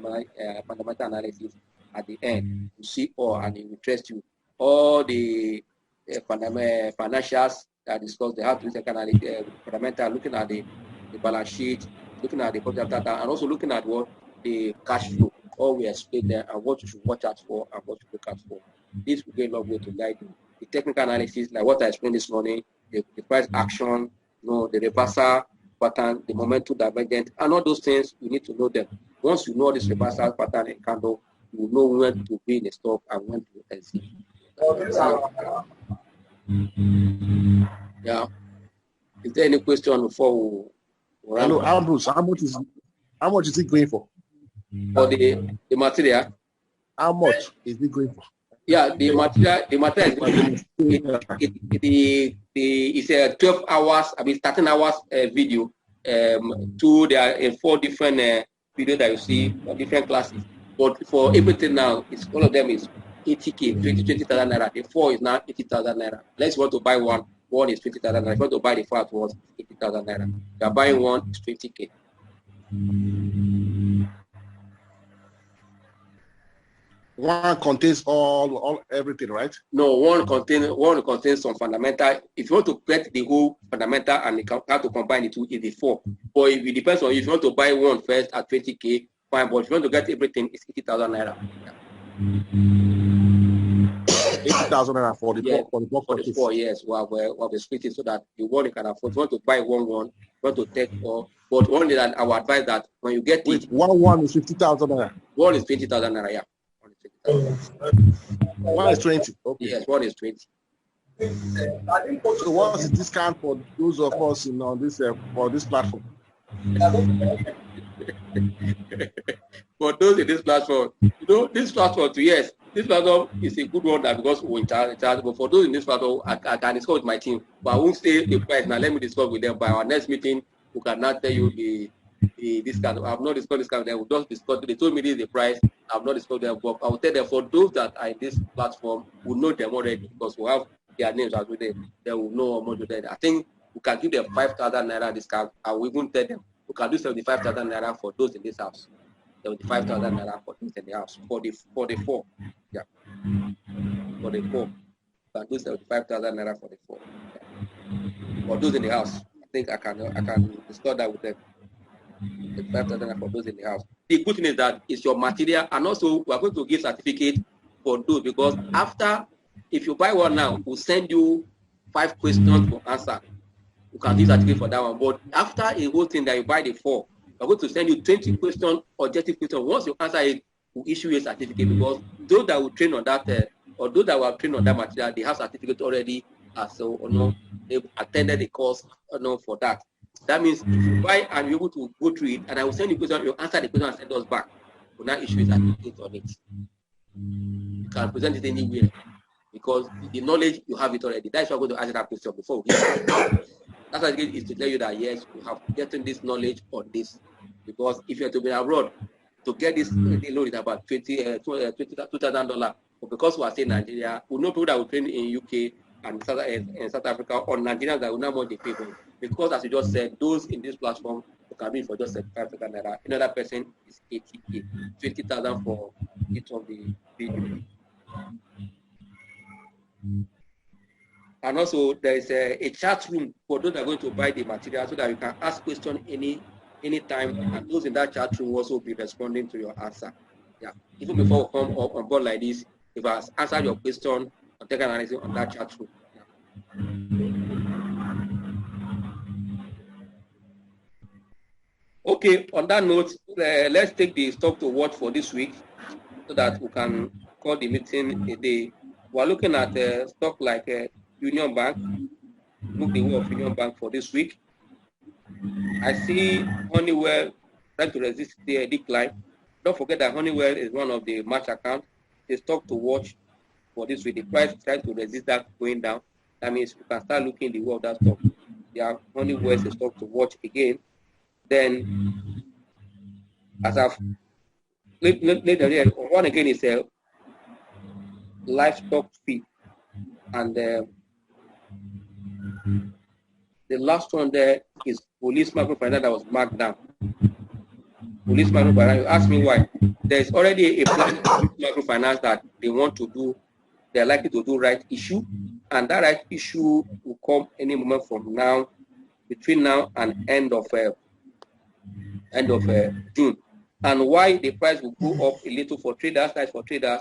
[SPEAKER 1] fundamental analysis at the end. You see all, and it will interest you. All the financials that discuss the how to technical fundamental, looking at the balance sheet, looking at the project data, and also looking at what the cash flow. All we explain there and what you should watch out for and what you look out for. This will go a long way to guide you. The technical analysis, like what I explained this morning, the price action, the reversal pattern, the momentum divergent, and all those things, you need to know them. Once you know this reversal pattern and candle, you will know when to be in a stop and when to exit. Yeah. Is there any question before we
[SPEAKER 4] Hello, Ambrose. How much is it going for?
[SPEAKER 1] For the material?
[SPEAKER 4] How much is it going for?
[SPEAKER 1] Yeah, the material it's a 12 hours, 13 hours video. There are 4 different videos that you see for different classes. But for everything now, it's all of them is 80K, 20,000 naira. The 4 is now 80,000 naira. Let's want to buy one is 20,000 naira. If you want to buy the 4 was 80,000 naira. You are buying one, it's 20K.
[SPEAKER 4] One contains all everything, right?
[SPEAKER 1] No, one contains some fundamental. If you want to get the whole fundamental and how to combine the two, is the 4. But it depends on you. If you want to buy one first at 20K, fine. But if you want to get everything, it's 80,000 naira.
[SPEAKER 4] 80,000 naira for the
[SPEAKER 1] 4 years. We have split it so that the one you can afford. If you want to buy one, you want to take all. But only that I would advise that when you get it,
[SPEAKER 4] one is 50,000 naira.
[SPEAKER 1] One is 20,000 naira. Yeah.
[SPEAKER 4] One is 20. Okay.
[SPEAKER 1] Yes, one is 20.
[SPEAKER 4] So what is the discount for those of us on this for this platform?
[SPEAKER 1] For those in this platform, this platform this platform is a good one that because we charge. But for those in this platform, I can discuss with my team, but I won't say the price now. Let me discuss with them by our next meeting. We cannot tell you the discount. I have not discussed discount. They will just discuss. They told me this is the price. I have not discussed them, but I will tell them for those that are in this platform, we know them already because we have their names as well. They will know how much they. I think we can give them 5,000 naira discount, and we even tell them we can do 75,000 naira for those in this house. 75,000 naira for those in the house. For the four. Yeah. For the four. We can do 75,000 naira for the four. Yeah. For those in the house. I think I can discuss that with them. 75,000 naira for those in the house. The good thing is that it's your material, and also we are going to give certificate for those, because after, if you buy one now, we'll send you 5 questions to answer. You can give certificate for that one. But after a whole thing that you buy the 4, we're going to send you 20 questions, objective questions. Once you answer it, we'll issue you a certificate, because those that will train on that, or those that will train on that material, they have certificate already, so they've attended the course for that. That means if you buy and you're able to go through it, and I will send you question, you answer the question and send us back. We'll now issue a certificate on it. You can present it anywhere, because the knowledge, you have it already. That's why I'm going to answer that question before we get That's why it is to tell you that yes, you have gotten this knowledge on this. Because if you're to be abroad, to get this loan is about $2,000. But because we are saying Nigeria, we know people that will train in UK and South Africa, or Nigerians that will not want the people. Because as you just said, those in this platform can be for just 75,000 naira. Another person is 80K, 20,000 for each of the video. And also there is a chat room for those that are going to buy the material, so that you can ask questions anytime, and those in that chat room will also be responding to your answer. Yeah. Even before we come on board like this, if I answer your question, I'll take an analysis on that chat room. Yeah. Okay, on that note, let's take the stock to watch for this week, so that we can call the meeting a day. We're looking at stock like Union Bank. Look the way of Union Bank for this week. I see Honeywell trying to resist the decline. Don't forget that Honeywell is one of the match accounts. The stock to watch for this week. The price tries to resist that going down. That means you can start looking the way of that stock. Yeah, Honeywell is a stock to watch again. Then, as I've later, one again is a livestock feed, and the last one there is Police Microfinance that was marked down. Police Microfinance, you ask me why. There's already a plan for Microfinance that they want to do, they're likely to do right issue, and that right issue will come any moment from now, between now and end of June. And why the price will go up a little for traders, that's for traders.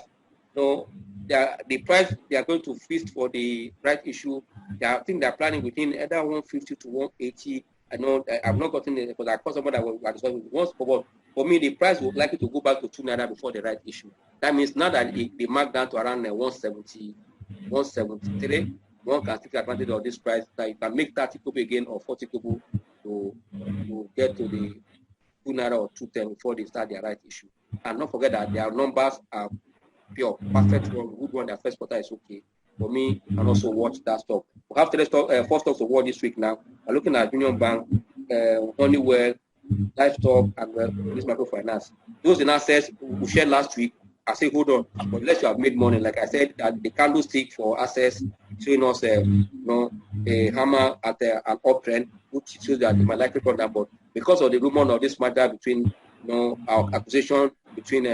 [SPEAKER 1] So the price they are going to feast for the right issue, I think they're planning within either 150 to 180. I know I've not gotten it because I called someone that was once, but for me the price will likely to go back to 2 naira before the right issue. That means now that they mark down to around 170, 173, one can take advantage of this price, that you can make 30 kobo again or 40 kobo to get to the 2 naira or 210 before they start their right issue. And don't forget that their numbers are pure, perfect one, good one. Their first quarter is okay. For me, and also watch that stock. We have 4 stocks to watch this week now. We're looking at Union Bank, Honeywell, Livestock, and Police Microfinance. Those in assets we shared last week, I say hold on, but unless you have made money, like I said, that the candlestick for assets showing us a hammer at an uptrend, which shows that they might likely come down. But because of the rumor of this matter between our acquisition between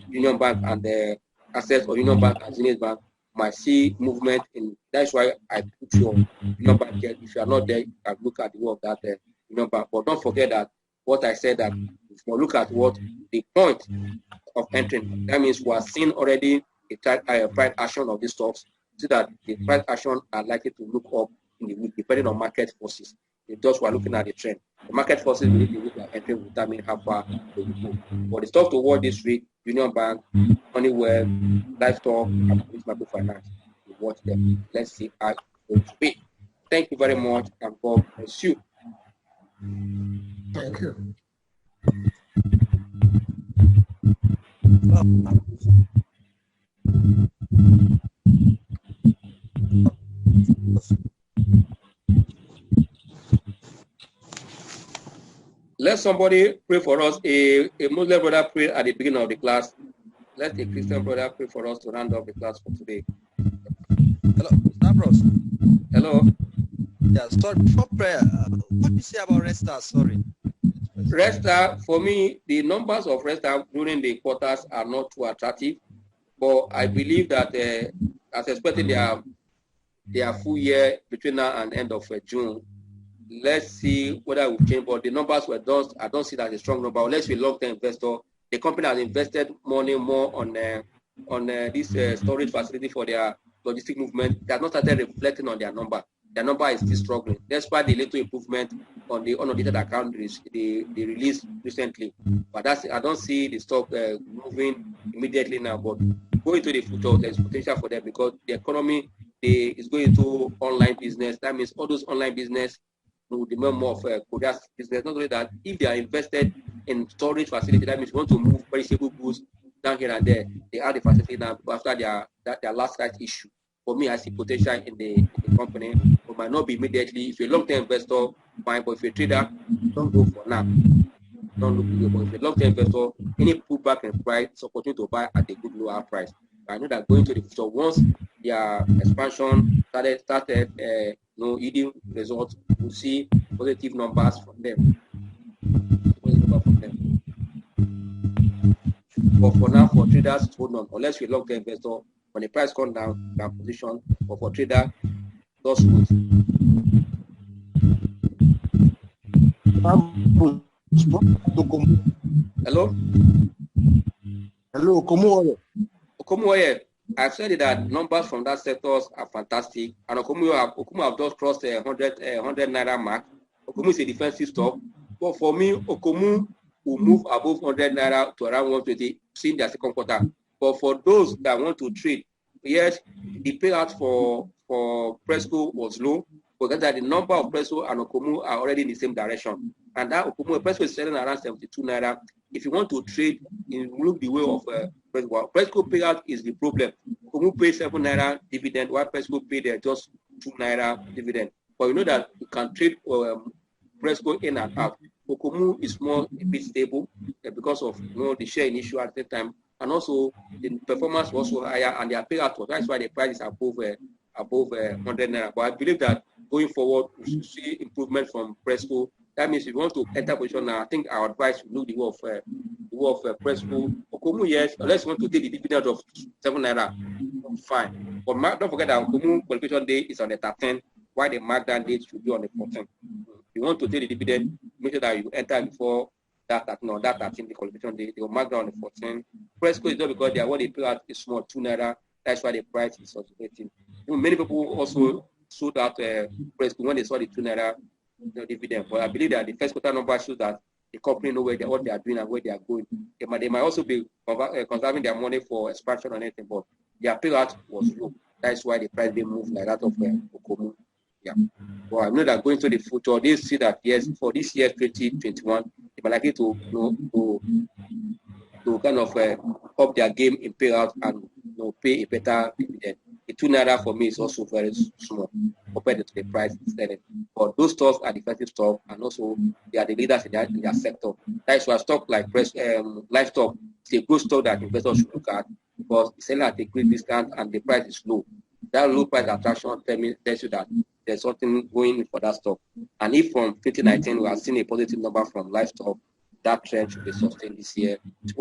[SPEAKER 1] Union Bank and the assets of Union Bank and Zenith Bank, might see movement in. That's why I put your Union Bank here. If you are not there, you can look at the work of that Union Bank. But don't forget that what I said, that if you look at what the point of entering, that means we are seeing already a price action of these stocks, so that the price action are likely to look up in the week, depending on market forces. Those who are looking at the trend, the market forces will be looking at entering, will determine how far they will go. But the stocks to watch this week: Union Bank, Honeywell, Livestock, and Police Microfinance. We watch them. Let's see how it's going to be. Thank you very much, and God bless you.
[SPEAKER 8] Thank you.
[SPEAKER 1] Let somebody pray for us. A Muslim brother pray at the beginning of the class. Let a Christian brother pray for us to round up the class for today.
[SPEAKER 2] Hello, Ambrose.
[SPEAKER 1] Hello.
[SPEAKER 2] Yeah, sorry, before prayer, what do you say about Resta? Sorry.
[SPEAKER 1] Resta, for me, the numbers of Resta during the quarters are not too attractive, but I believe that as expected, their full year between now and end of June. Let's see whether it will change, but the numbers were done. I don't see that as a strong number. Unless you're a long-term investor, the company has invested money more on this storage facility for their logistic movement. They have not started reflecting on their number. Their number is still struggling. Despite the little improvement on the unaudited account they released recently. But I don't see the stock moving immediately now. But going to the future, there's potential for them because the economy is going to online business. That means all those online business will demand more of Korea's business. Not only that, if they are invested in storage facility, that means you want to move perishable goods down here and there. They have the facility now after their last right issue. For me, I see potential in the company. It might not be immediately. If you're a long-term investor, fine. But if you're a trader, don't go for now. Don't look at it. But if you're a long-term investor, any pullback in price, it's opportunity to buy at a good lower price. I know that going to the future, once their expansion started yielding results, we'll see positive numbers from them. But for now, for traders, hold on. Unless you're a long-term investor, when the price comes down, you can position. But for trader, just wait. Hello?
[SPEAKER 4] Hello,
[SPEAKER 1] Okomuoye, I've said that numbers from that sectors are fantastic. And Okumu have just crossed the 100 Naira mark. Okumu is a defensive stock. But for me, Okumu will move above 100 Naira to around 120 in their second quarter. But for those that want to trade, yes, the payout for Presco was low, but that the number of Presco and Okumu are already in the same direction. And that Okumu, Presco is selling around 72 Naira. If you want to trade, you look the way of Presco. Presco payout is the problem. Okumu pays 7 Naira dividend, while Presco pay just 2 Naira dividend. But you know that you can trade Presco in and out. Okumu is a bit stable because of the share in issue at the time, and also the performance was also higher, and their payout was. That's why the price is above 100 Naira. But I believe that going forward, we should see improvement from Presco. That means if you want to enter position now, I think our advice will look the way of Presco. Okumu, yes, unless you want to take the dividend of 7 Naira, fine. But don't forget that Okumu qualification day is on the 13th, while the markdown date should be on the 14th. If you want to take the dividend, make sure that you enter before that 13th, the qualification day. They will mark down on the 14th. Presco is not because what they pay out is small, 2 Naira. That's why the price is oscillating. Many people also sold out Presco when they saw the 2 Naira dividend. But I believe that the first quarter number shows that the company know what they are doing and where they are going. They might also be conserving their money for expansion or anything, but their payout was low. That's why the price didn't move like that of Okumu. Yeah. Well, I know that going to the future, they see that yes, for this year 2021, they might likely to kind of up their game in payout and pay a better dividend. The 2 Naira for me is also very small compared to the price it's selling. But those stocks are defensive stocks, and also they are the leaders in their sector. That's why stock like livestock is a good stock that investors should look at because it's selling at a great discount and the price is low. That low price attraction tells you that there's something going for that stock. And if from 2019 we have seen a positive number from livestock, that trend should be sustained this year.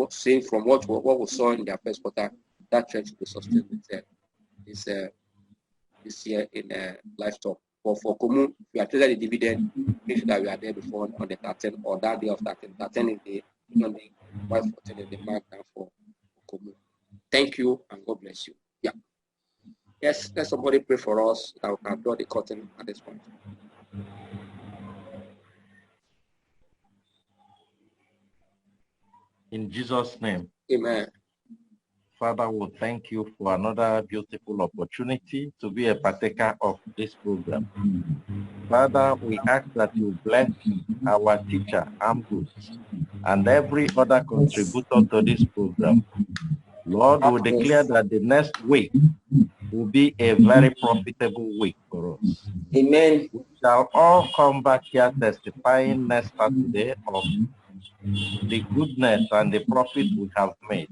[SPEAKER 1] Saying from what we saw in their first quarter, that trend should be sustained this year in livestock. But for Komu, if we are trading the dividend, make sure that we are there before on the 13th or that day of 13th. 13th is the only 514 is the mark down for Komu. Thank you and God bless you. Yeah. Yes, let somebody pray for us that we can draw the curtain at this point.
[SPEAKER 10] In Jesus' name.
[SPEAKER 1] Amen.
[SPEAKER 10] Father, we thank you for another beautiful opportunity to be a partaker of this program. Father, we ask that you bless our teacher, Ambrose, and every other contributor to this program. Lord, we declare that the next week will be a very profitable week for us.
[SPEAKER 1] Amen.
[SPEAKER 10] We shall all come back here testifying next Saturday of the goodness and the profit we have made.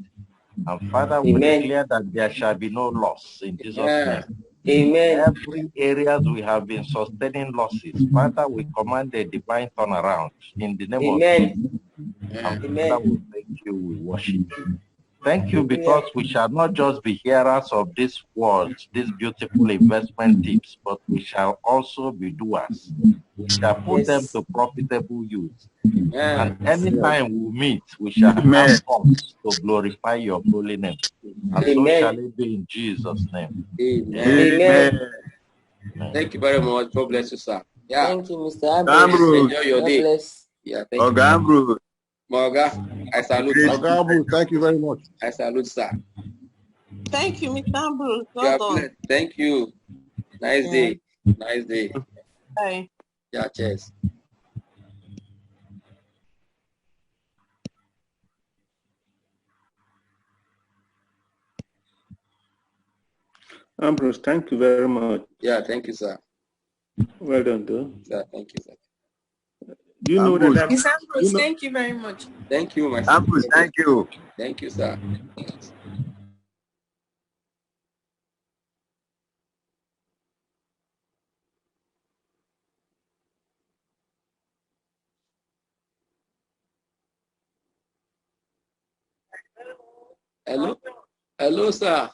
[SPEAKER 10] And Father, we declare that there shall be no loss in Jesus' name.
[SPEAKER 11] Amen.
[SPEAKER 10] Every areas we have been sustaining losses, Father, we command a divine turnaround in the name of Jesus. And
[SPEAKER 11] Amen.
[SPEAKER 10] Father, we thank you, we worship you. Thank you because we shall not just be hearers of these words, these beautiful investment tips, but we shall also be doers. We shall put them to profitable use. And anytime we meet, we shall have cause to glorify your holy name. And so shall it be in Jesus' name.
[SPEAKER 11] Amen.
[SPEAKER 1] Thank you very much. God bless you, sir. Yeah.
[SPEAKER 11] Thank you, Mr. Ambrose.
[SPEAKER 1] Enjoy your
[SPEAKER 11] God
[SPEAKER 1] day.
[SPEAKER 11] bless.
[SPEAKER 1] Yeah, thank you.
[SPEAKER 2] Ambrose.
[SPEAKER 1] Moga, I salute you.
[SPEAKER 4] Ambrose, thank you very much.
[SPEAKER 1] I salute, sir.
[SPEAKER 12] Thank you, Mr. Ambrose. Well
[SPEAKER 1] God
[SPEAKER 12] done.
[SPEAKER 1] bless. Thank you. Nice day. Nice day.
[SPEAKER 12] Bye.
[SPEAKER 1] Yeah, cheers.
[SPEAKER 3] Ambrose, thank you very much.
[SPEAKER 1] Yeah, thank you, sir.
[SPEAKER 3] Well done, though.
[SPEAKER 1] Yeah, thank you, sir.
[SPEAKER 3] Do you know that?
[SPEAKER 12] Mr. Ambrose, thank you very much.
[SPEAKER 1] Thank you, my son.
[SPEAKER 2] Ambrose, thank you.
[SPEAKER 1] Thank you, sir. Hello? Hello, sir.